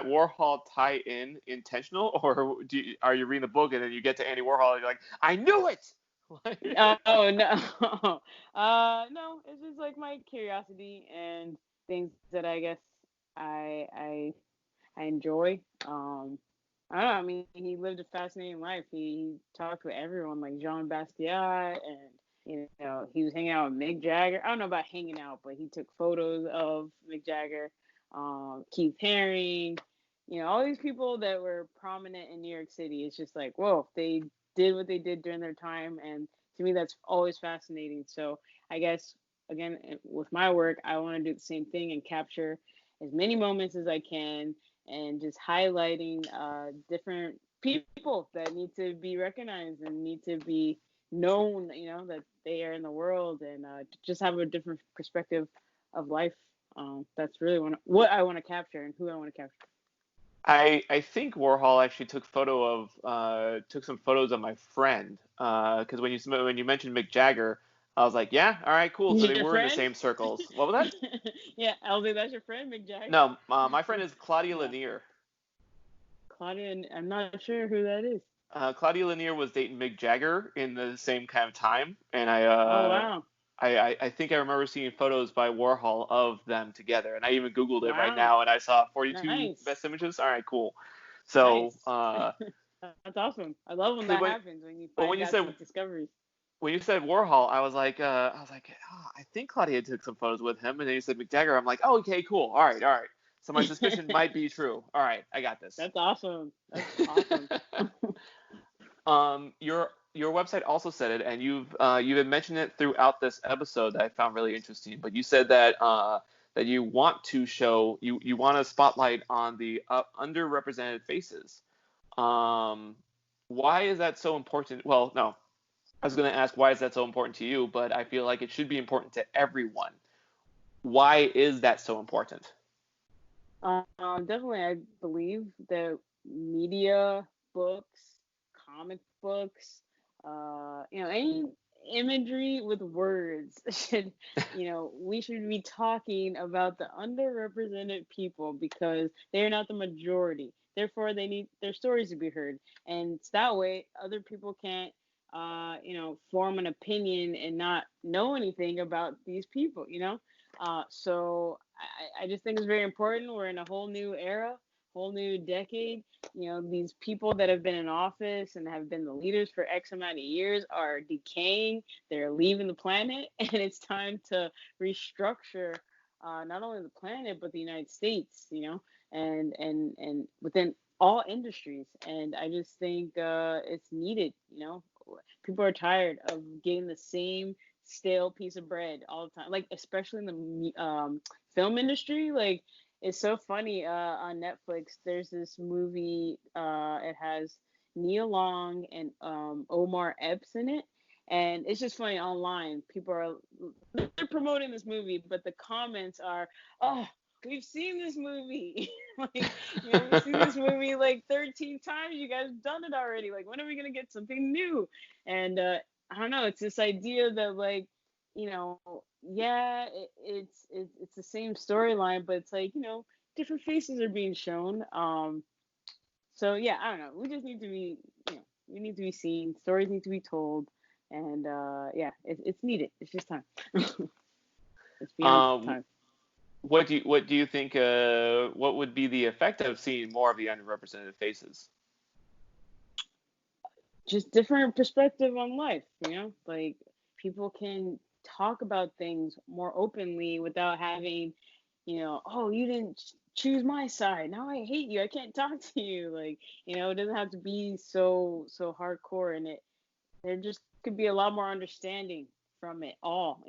Warhol tie in intentional, or are you reading the book and then you get to Andy Warhol and you're like, I knew it? Oh no. No, it's just like my curiosity and things that I guess I I I enjoy. I don't know. I mean, he lived a fascinating life. He talked with everyone, like Jean Basquiat, and he was hanging out with Mick Jagger. I don't know about hanging out, but he took photos of Mick Jagger, Keith Haring, all these people that were prominent in New York City. It's just like, whoa, they did what they did during their time, and to me, that's always fascinating. So I guess again, with my work, I want to do the same thing and capture as many moments as I can and just highlighting different people that need to be recognized and need to be known, that they are in the world, and just have a different perspective of life. That's really what I want to capture and who I want to capture. I think Warhol actually took some photos of my friend, because when you mentioned Mick Jagger, I was like, yeah, all right, cool. So they Your were in the friend? same circles. What was that? Yeah, LD, that's your friend, Mick Jagger? No, my friend is Claudia Yeah. Lanier. Claudia, I'm not sure who that is. Claudia Lanier was dating Mick Jagger in the same kind of time, and Oh, wow. I think I remember seeing photos by Warhol of them together, and I even Googled it right Wow. now, and I saw 42 Nice. best images. All right, cool. Nice. So, That's awesome. I love when that happens, when you but find out these discoveries. when you said Warhol, I was like, oh, I think Claudia took some photos with him, and then you said Mick Jagger. I'm like, oh, okay, cool. All right, all right. So my suspicion might be true. All right, I got this. That's awesome. That's awesome. Your website also said it, and you had mentioned it throughout this episode that I found really interesting. But you said that that you want you want to spotlight on the underrepresented faces. Why is that so important? Well, no, I was going to ask why is that so important to you, but I feel like it should be important to everyone. Why is that so important? Definitely, I believe that media, books, comic books, any imagery with words should, we should be talking about the underrepresented people because they're not the majority. Therefore, they need their stories to be heard, and it's that way other people can't, form an opinion and not know anything about these people. So I just think it's very important. We're in a whole new era, whole new decade. These people that have been in office and have been the leaders for X amount of years are decaying. They're leaving the planet, and it's time to restructure not only the planet but the United States. And within all industries. And I just think it's needed. People are tired of getting the same stale piece of bread all the time, like especially in the film industry. Like, it's so funny, on Netflix there's this movie, it has Nia Long and Omar Epps in it, and it's just funny. Online people are, they're promoting this movie, but the comments are, oh, we've seen this movie. Like, we've seen this movie like 13 times. You guys done it already. Like, when are we gonna get something new? And I don't know. It's this idea that, like, yeah, it's the same storyline, but it's like, different faces are being shown. So yeah, I don't know. We just need to be, we need to be seen. Stories need to be told, and yeah, it's needed. It's just time. It's beyond time. What do you think? What would be the effect of seeing more of the underrepresented faces? Just different perspective on life. Like, people can talk about things more openly without having, oh, you didn't choose my side. Now I hate you. I can't talk to you. Like, it doesn't have to be so hardcore, and there just could be a lot more understanding from it all.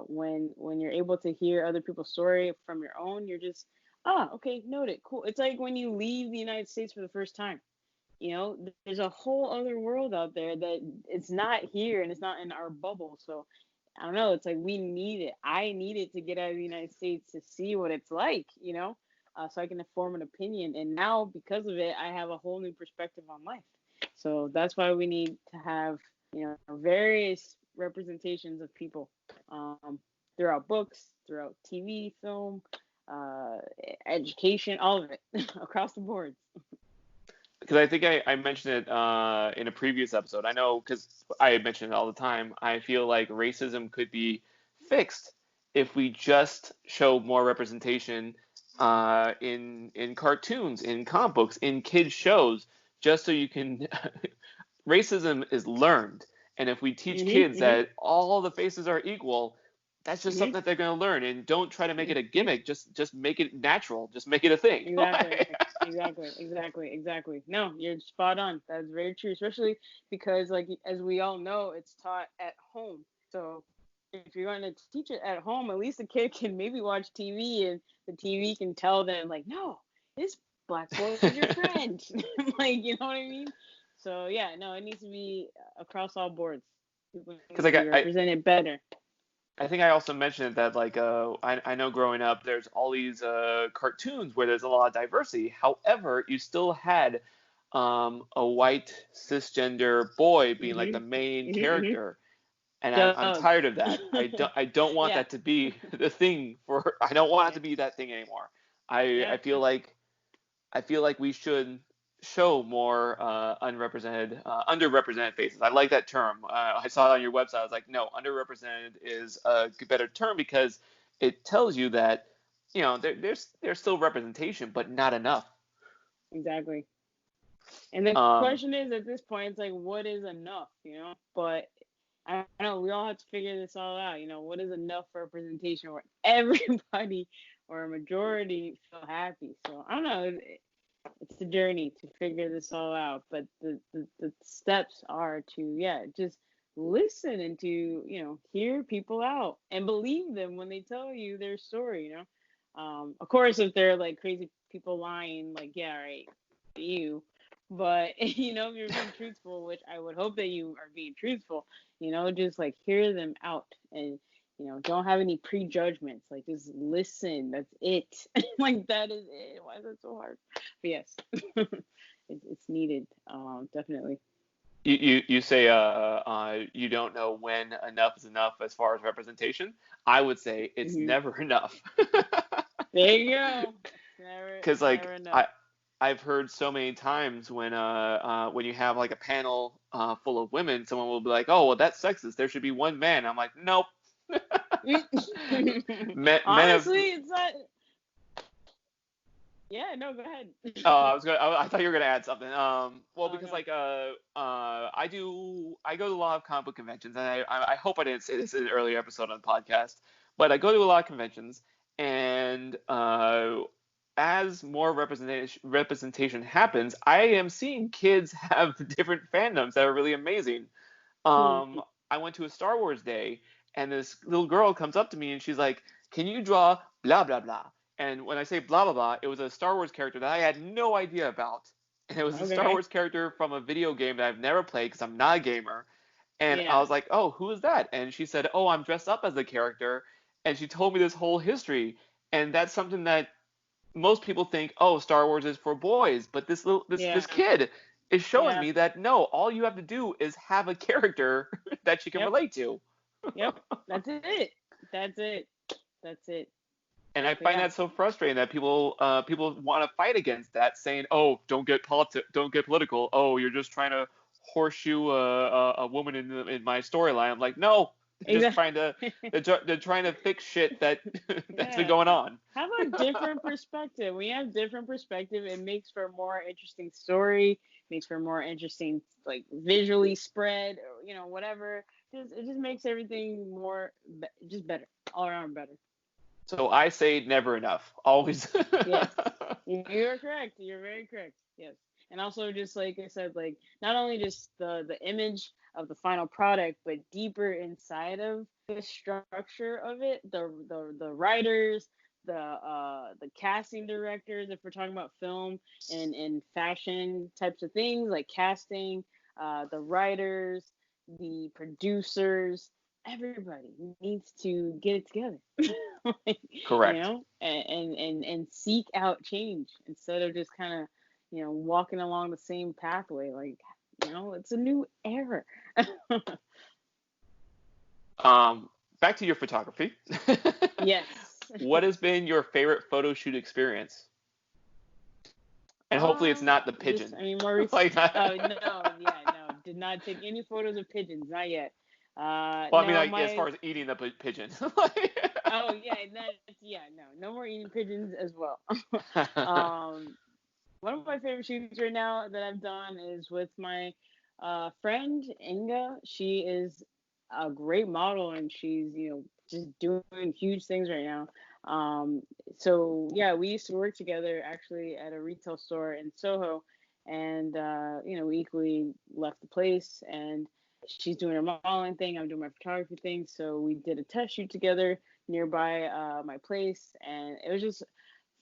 When you're able to hear other people's story from your own, you're just, okay, noted, cool. It's like when you leave the United States for the first time. There's a whole other world out there that it's not here and it's not in our bubble. So I don't know. It's like we need it. I needed to get out of the United States to see what it's like, so I can form an opinion. And now, because of it, I have a whole new perspective on life. So that's why we need to have, various representations of people, throughout books, throughout TV, film, education, all of it, across the board. Because I think I mentioned it in a previous episode. I know because I mention it all the time. I feel like racism could be fixed if we just show more representation in cartoons, in comic books, in kids shows, just so you can. Racism is learned, and if we teach kids that all the faces are equal, that's just something that they're going to learn. And don't try to make it a gimmick. Just make it natural. Just make it a thing. Exactly. No, you're spot on. That's very true, especially because, like, as we all know, it's taught at home. So if you're going to teach it at home, at least the kid can maybe watch TV, and the TV can tell them, like, no, this black boy is your friend. Like, you know what I mean? So yeah, no, it needs to be across all boards. People Because need to like be represented better. I think I also mentioned that like I know growing up there's all these cartoons where there's a lot of diversity. However, you still had a white cisgender boy being like the Mhm. main Mhm. Mhm. character, and I'm Doug. tired of that. I don't want Yeah. that to be the thing for. I don't want it to Yes. be that thing anymore. I Yeah. feel like we should show more underrepresented faces. I like that term. I saw it on your website. I was like, no, underrepresented is a better term because it tells you that, there's still representation, but not enough. Exactly. And the Um, question is, at this point, it's like, what is enough, you know? But I don't know, we all have to figure this all out, you know, what is enough representation where everybody or a majority feel happy? So I don't know, it's a journey to figure this all out, but the steps are to, yeah, just listen and to, you know, hear people out and believe them when they tell you their story, you know? Of course, if they're like crazy people lying, like, yeah, right, you. But you know, if you're being truthful, which I would hope that you are being truthful, you know, just like hear them out and, you know, don't have any prejudgments. Like, just listen. That's it. Like, that is it. Why is that so hard? But yes, it's needed. Definitely. you say you don't know when enough is enough as far as representation. I would say it's Hmm. never enough. There you go. Because It's like never enough. I've heard so many times when you have like a panel full of women, someone will be like, "Oh, well, that's sexist. There should be one man." I'm like, "Nope." Men have. Honestly, it's not. Yeah, no, go ahead. Oh, I thought you were gonna add something. Well, Oh because no. like I go to a lot of comic book conventions, and I hope I didn't say this in an earlier episode on the podcast, but I go to a lot of conventions, and as more representation happens, I am seeing kids have different fandoms that are really amazing. Hmm. I went to a Star Wars day, and this little girl comes up to me and she's like, "Can you draw blah blah blah?" And when I say blah blah blah, it was a Star Wars character that I had no idea about, and it was a Star Okay. Wars character from a video game that I've never played because I'm not a gamer. And I Yeah. was like, "Oh, who is that?" And she said, "Oh, I'm dressed up as the character," and she told me this whole history, and that's something that most people think, oh, Star Wars is for boys, but this Yeah. kid is showing Yeah. me that no, all you have to do is have a character that you can Yep. relate to. Yep. That's it. That's it. That's it. And I So find yeah. that so frustrating that people want to fight against that, saying, "Oh, don't get political. Oh, you're just trying to horseshoe a woman in my storyline." I'm like, no, they're just trying to Exactly. they're trying to fix shit that that's been Yeah. going on. Have a different perspective. When you have different perspective, it makes for a more interesting story, makes for a more interesting, like, visually spread, or, you know, whatever. It just makes everything more just better, all around better. So I say never enough. Always. Yes, you're correct. You're very correct. Yes, and also, just like I said, like, not only just the image of the final product, but deeper inside of the structure of it, the writers, the casting directors, if we're talking about film and fashion types of things, like casting, the writers, the producers, everybody needs to get it together. Like, you Correct. know, and seek out change instead of just kind of, you know, walking along the same pathway. Like, you know, it's a new era. Um, Back to your photography. Yes. What has been your favorite photo shoot experience? And hopefully it's not the Just, pigeon. I mean, Maurice. Like Oh that. no, yeah, no, did not take any photos of pigeons, not yet. Well, I mean, No, like as my. far as eating the pigeon. Oh yeah, yeah, no more eating pigeons as well. um, One of my favorite shoots right now that I've done is with my friend Inga. She is a great model and she's, you know, just doing huge things right now. Um, so yeah, we used to work together actually at a retail store in Soho, and you know, we equally left the place. And she's doing her modeling thing, I'm doing my photography thing. So we did a test shoot together nearby my place, and it was just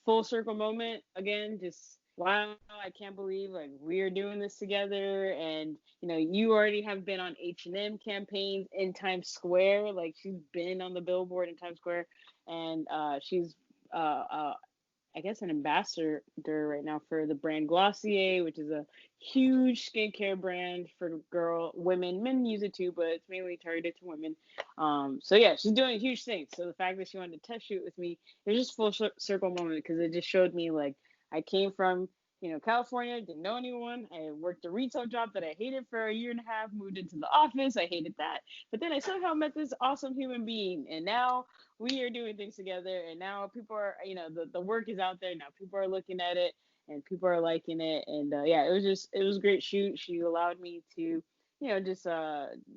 full circle moment again. Just wow, I can't believe like we're doing this together. And you already have been on H&M campaigns in Times Square. Like she's been on the billboard in Times Square, and she's uh, I guess an ambassador right now for the brand Glossier, which is a huge skincare brand for women. Men use it too, but it's mainly targeted to women. So yeah, she's doing huge things. So the fact that she wanted to test shoot with me, it was just full circle moment because it just showed me like I came from California, didn't know anyone. I worked a retail job that I hated for a year and a half, moved into the office. I hated that. But then I somehow met this awesome human being. And now we are doing things together. And now people are, the work is out there. Now people are looking at it and people are liking it. And yeah, it was a great shoot. She allowed me to, just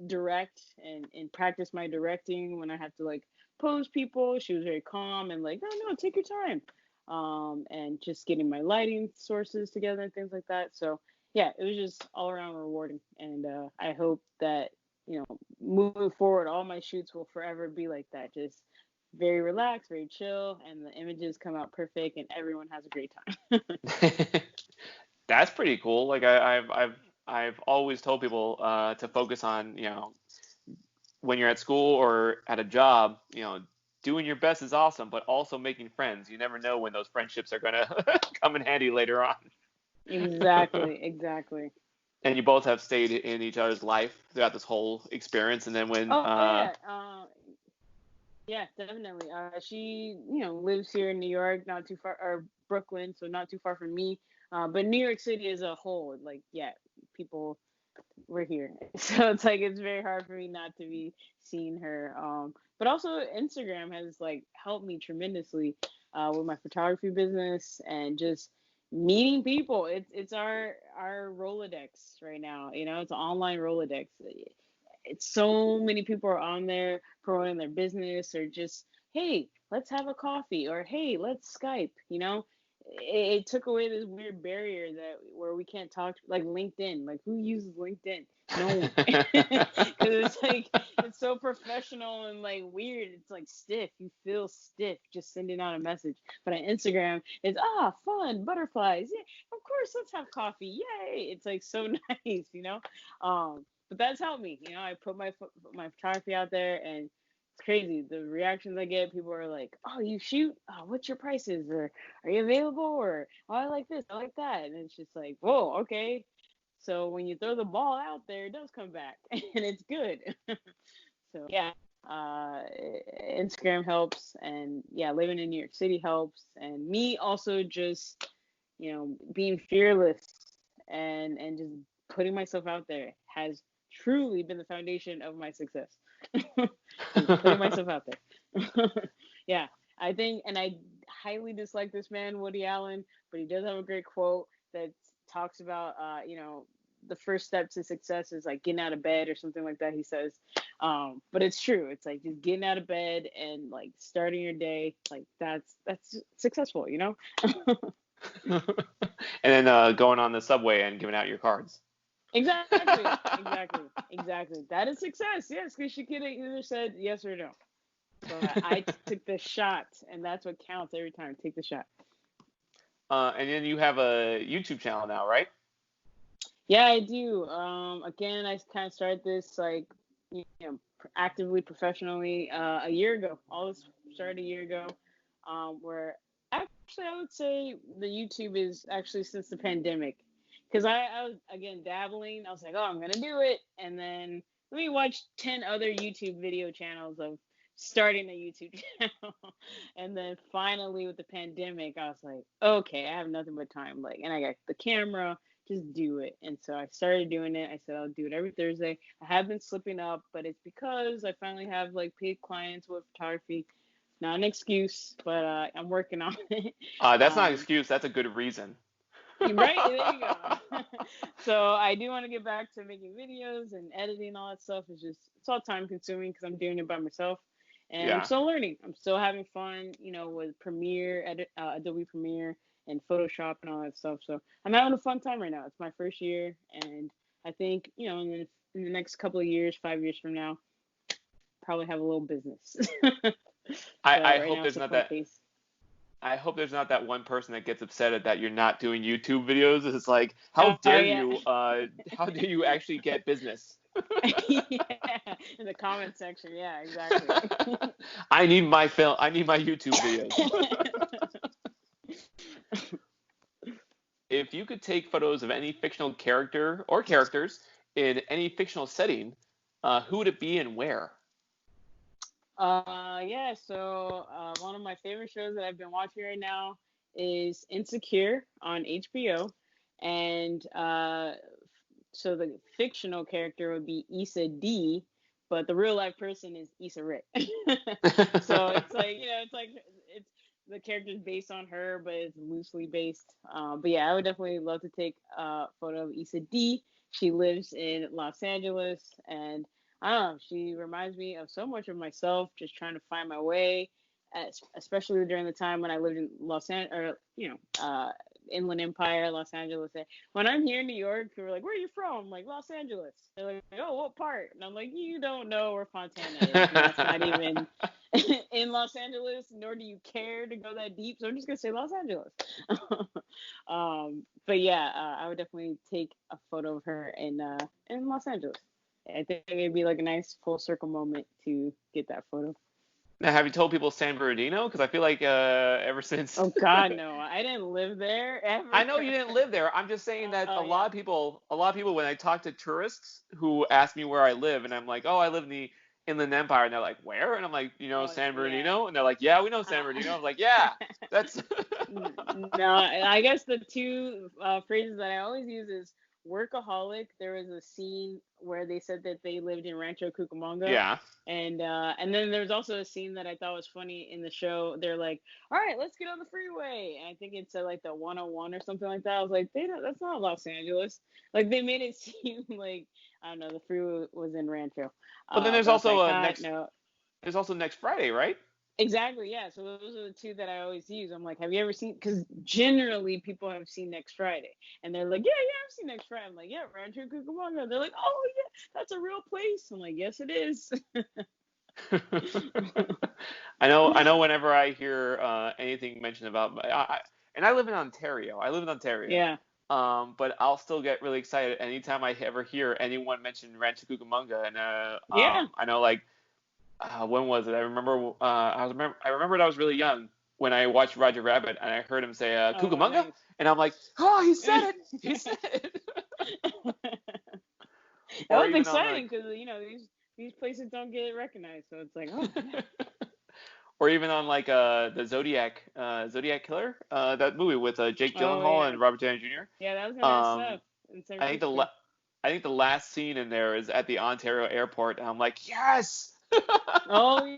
direct and practice my directing when I have to like pose people. She was very calm and like, no, take your time. And just getting my lighting sources together and things like that. So yeah, it was just all around rewarding. And I hope that, moving forward, all my shoots will forever be like that. Just very relaxed, very chill, and the images come out perfect and everyone has a great time. That's pretty cool. Like I've always told people to focus on, when you're at school or at a job, doing your best is awesome, but also making friends. You never know when those friendships are gonna come in handy later on. Exactly. And you both have stayed in each other's life throughout this whole experience. And then when Oh yeah, yeah, definitely. She, lives here in New York, not too far, or Brooklyn, so not too far from me. But New York City as a whole, like, yeah, people, we're here. So it's like it's very hard for me not to be seeing her. But also Instagram has like helped me tremendously with my photography business and just meeting people. It's our Rolodex right now. It's an online Rolodex. It's so many people are on there promoting their business or just, hey, let's have a coffee or hey, let's Skype. It took away this weird barrier that where we can't talk like LinkedIn. Like who uses LinkedIn? No one. Because it's like it's so professional and like weird. It's like stiff. You feel stiff just sending out a message. But on Instagram, it's fun butterflies. Yeah, of course. Let's have coffee. Yay! It's like so nice. But that's helped me. I put my photography out there and it's crazy. The reactions I get, people are like, "Oh, you shoot? Oh, what's your prices? Or are you available? Or oh, I like this, I like that." And it's just like, whoa, okay. So when you throw the ball out there, it does come back, and it's good. So yeah, Instagram helps, and yeah, living in New York City helps, and me also just being fearless and just putting myself out there has truly been the foundation of my success. Putting myself out there. Yeah, I think, and I highly dislike this man, Woody Allen, but he does have a great quote that talks about, the first step to success is like getting out of bed or something like that. He says, but it's true. It's like just getting out of bed and like starting your day. Like that's successful. And then going on the subway and giving out your cards. Exactly. That is success. Yes, because she could have either said yes or no. So I took the shot, and that's what counts every time. Take the shot. And then you have a YouTube channel now, right? Yeah, I do. Again, I kind of started this like, actively, professionally a year ago. All this started a year ago, where actually I would say the YouTube is actually since the pandemic. Because I was, again, dabbling. I was like, oh, I'm going to do it. And then let me watch 10 other YouTube video channels of starting a YouTube channel. And then finally with the pandemic, I was like, okay, I have nothing but time. Like, and I got the camera, just do it. And so I started doing it. I said, I'll do it every Thursday. I have been slipping up, but it's because I finally have like paid clients with photography. Not an excuse, but I'm working on it. That's not an excuse. That's a good reason. Right, there you go. So I do want to get back to making videos and editing and all that stuff. It's all time consuming because I'm doing it by myself, and Yeah. I'm still learning. I'm still having fun, with Adobe Premiere and Photoshop and all that stuff. So I'm having a fun time right now. It's my first year, and I think in the next couple of years, 5 years from now, probably have a little business. I right hope now there's it's a not fun that. phase. I hope there's not that one person that gets upset at that you're not doing YouTube videos. It's like, Oh yeah. how dare you actually get business? Yeah, in the comment section. Yeah, exactly. I need my YouTube videos. If you could take photos of any fictional character or characters in any fictional setting, who would it be and where? Yeah, so one of my favorite shows that I've been watching right now is Insecure on HBO. And so the fictional character would be Issa D, but the real life person is Issa Rae. So it's like, it's the character's based on her, but it's loosely based. But yeah, I would definitely love to take a photo of Issa D. She lives in Los Angeles, and I don't know, she reminds me of so much of myself, just trying to find my way, especially during the time when I lived in Los Angeles, or Inland Empire, Los Angeles. When I'm here in New York, people are like, "Where are you from?" I'm like, "Los Angeles." They're like, "Oh, what part?" And I'm like, "You don't know where Fontana is. And that's not even in Los Angeles, nor do you care to go that deep. So I'm just gonna say Los Angeles." But yeah, I would definitely take a photo of her in Los Angeles. I think it'd be like a nice full circle moment to get that photo. Now, have you told people San Bernardino? Because I feel like ever since. Oh God, no! I didn't live there ever. I know you didn't live there. I'm just saying that a lot of people, when I talk to tourists who ask me where I live, and I'm like, oh, I live in the Inland Empire, and they're like, where? And I'm like, San Bernardino? Yeah. And they're like, yeah, we know San Bernardino. I'm like, yeah, that's. No, I guess the two phrases that I always use is workaholic. There was a scene where they said that they lived in Rancho Cucamonga. Yeah. And then there's also a scene that I thought was funny in the show. They're like, "All right, let's get on the freeway." And I think it's like the 101 or something like that. I was like, that's not Los Angeles. Like they made it seem like, I don't know, the freeway was in Rancho. But then there's But also like, no. There's also next Friday, right? Exactly, yeah. So those are the two that I always use. I'm like, have you ever seen? Because generally people have seen Next Friday, and they're like, yeah, I've seen Next Friday. I'm like, yeah, Rancho Cucamonga. They're like, oh yeah, that's a real place. I'm like, yes, it is. I know. Whenever I hear anything mentioned about, and I live in Ontario. Yeah. But I'll still get really excited anytime I ever hear anyone mention Rancho Cucamonga. And Yeah. I know, like, when was it? I remember. I remembered I was really young when I watched Roger Rabbit, and I heard him say Cucamonga, Nice. and I'm like, oh, he said it. He said it. That was exciting because these places don't get recognized, so it's like, oh. Or even on like the Zodiac Killer, that movie with Jake Gyllenhaal and Robert Downey Jr. Yeah, that was a nice stuff. I think the last scene in there is at the Ontario airport, and I'm like, yes. Oh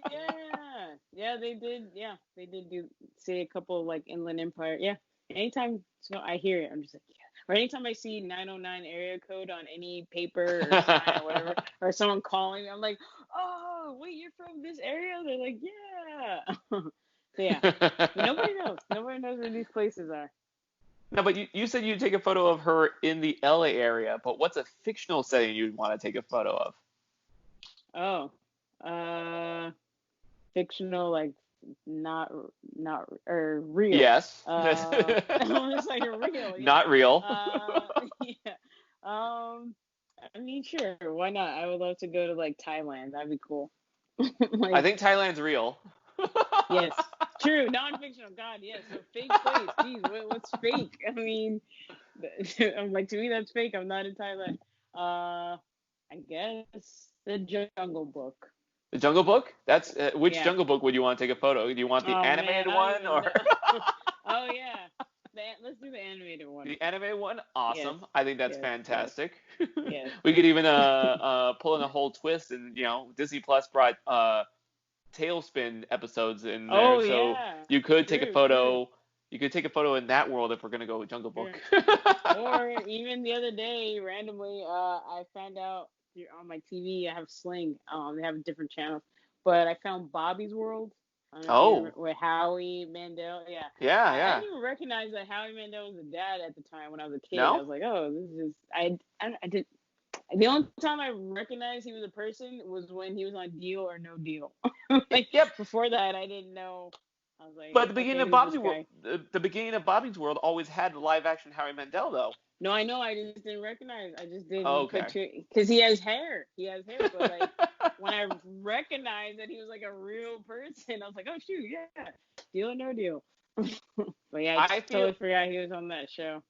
yeah, they did. Yeah, they did say a couple of, like, Inland Empire. Yeah, anytime I hear it, I'm just like, yeah. Or anytime I see 909 area code on any paper or sign or whatever, or someone calling me, I'm like, oh wait, you're from this area? They're like, yeah. So yeah, but nobody knows. Nobody knows where these places are. No, but you said you'd take a photo of her in the LA area, but what's a fictional setting you'd want to take a photo of? Oh. Fictional, like not or real. Yes. Almost like a real. Yeah. Not real. Yeah. I mean, sure. Why not? I would love to go to like Thailand. That'd be cool. I think Thailand's real. Yes. True. Non-fictional. God, yes. A fake place. Jeez, what's fake? I mean, I'm like, to me that's fake. I'm not in Thailand. I guess the Jungle Book. The Jungle Book? That's which Jungle Book would you want to take a photo? Do you want the animated one or? Oh yeah, let's do the animated one. The animated one, awesome. Yes. I think that's fantastic. Yes. We could even pull in a whole twist, and Disney Plus brought Tailspin episodes in there, so you could take a photo. True. You could take a photo in that world if we're gonna go with Jungle Book. Or even the other day, randomly, I found out. On my TV, I have Sling. They have different channels, but I found Bobby's World. With Howie Mandel. Yeah. I didn't even recognize that Howie Mandel was the dad at the time when I was a kid. No? I was like, oh, this is. I did. The only time I recognized he was a person was when he was on Deal or No Deal. Before that, I didn't know. was like, But the beginning okay, of who's this Bobby's World, guy? the beginning of Bobby's World always had the live action Howie Mandel though. No, I know. I just didn't recognize. I just didn't Okay. put because he has hair. He has hair. But like when I recognized that he was like a real person, I was like, oh shoot, yeah, deal or no deal. But yeah, I totally forgot he was on that show.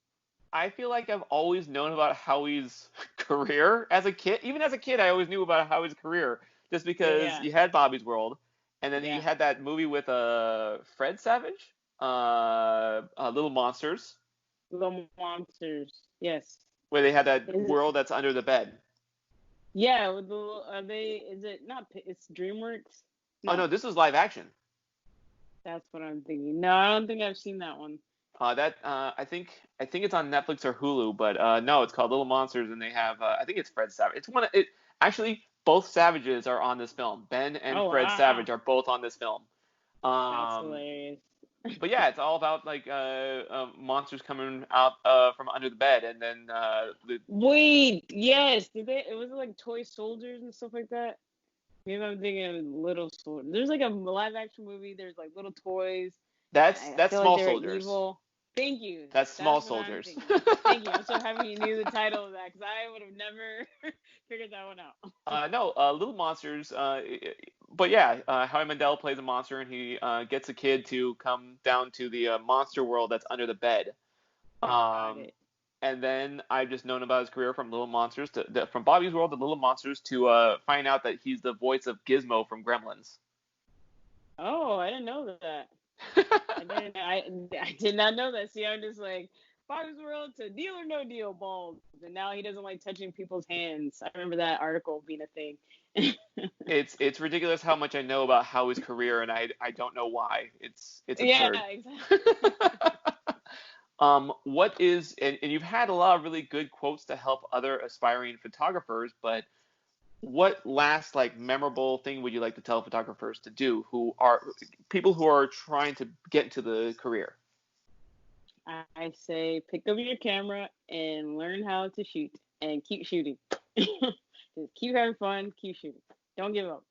I feel like I've always known about Howie's career as a kid. Even as a kid, I always knew about Howie's career just because you had Bobby's World, and then you had that movie with Fred Savage, Little Monsters. Little Monsters, yes. Where they had that world that's under the bed. Yeah, with the is it not? It's DreamWorks. No. Oh no, this is live action. That's what I'm thinking. No, I don't think I've seen that one. I think it's on Netflix or Hulu, but no, it's called Little Monsters, and they have I think it's Fred Savage. Actually both Savages are on this film. Ben and Fred Savage are both on this film. That's hilarious. But yeah, it's all about like monsters coming out from under the bed, and then Wait, yes, it was like toy soldiers and stuff like that. Maybe I'm thinking of Little Soldiers. There's like a live action movie. There's like little toys. That's Small Soldiers. Evil. Thank you. That's Small Soldiers. Thank you. I'm so happy you knew the title of that because I would have never figured that one out. No, Little Monsters. But yeah, Howie Mandel plays a monster, and he gets a kid to come down to the monster world that's under the bed. And then I've just known about his career from Little Monsters from Bobby's World to Little Monsters to find out that he's the voice of Gizmo from Gremlins. Oh, I didn't know that. I did not know that. See, I'm just like Bobby's World to Deal or No Deal balls, and now he doesn't like touching people's hands. I remember that article being a thing. It's ridiculous how much I know about Howie's career, and I don't know why. It's absurd. Yeah, exactly. What is and you've had a lot of really good quotes to help other aspiring photographers, but what last like memorable thing would you like to tell photographers to do who are people who are trying to get into the career? I say pick up your camera and learn how to shoot and keep shooting. Just keep having fun, keep shooting. Don't give up.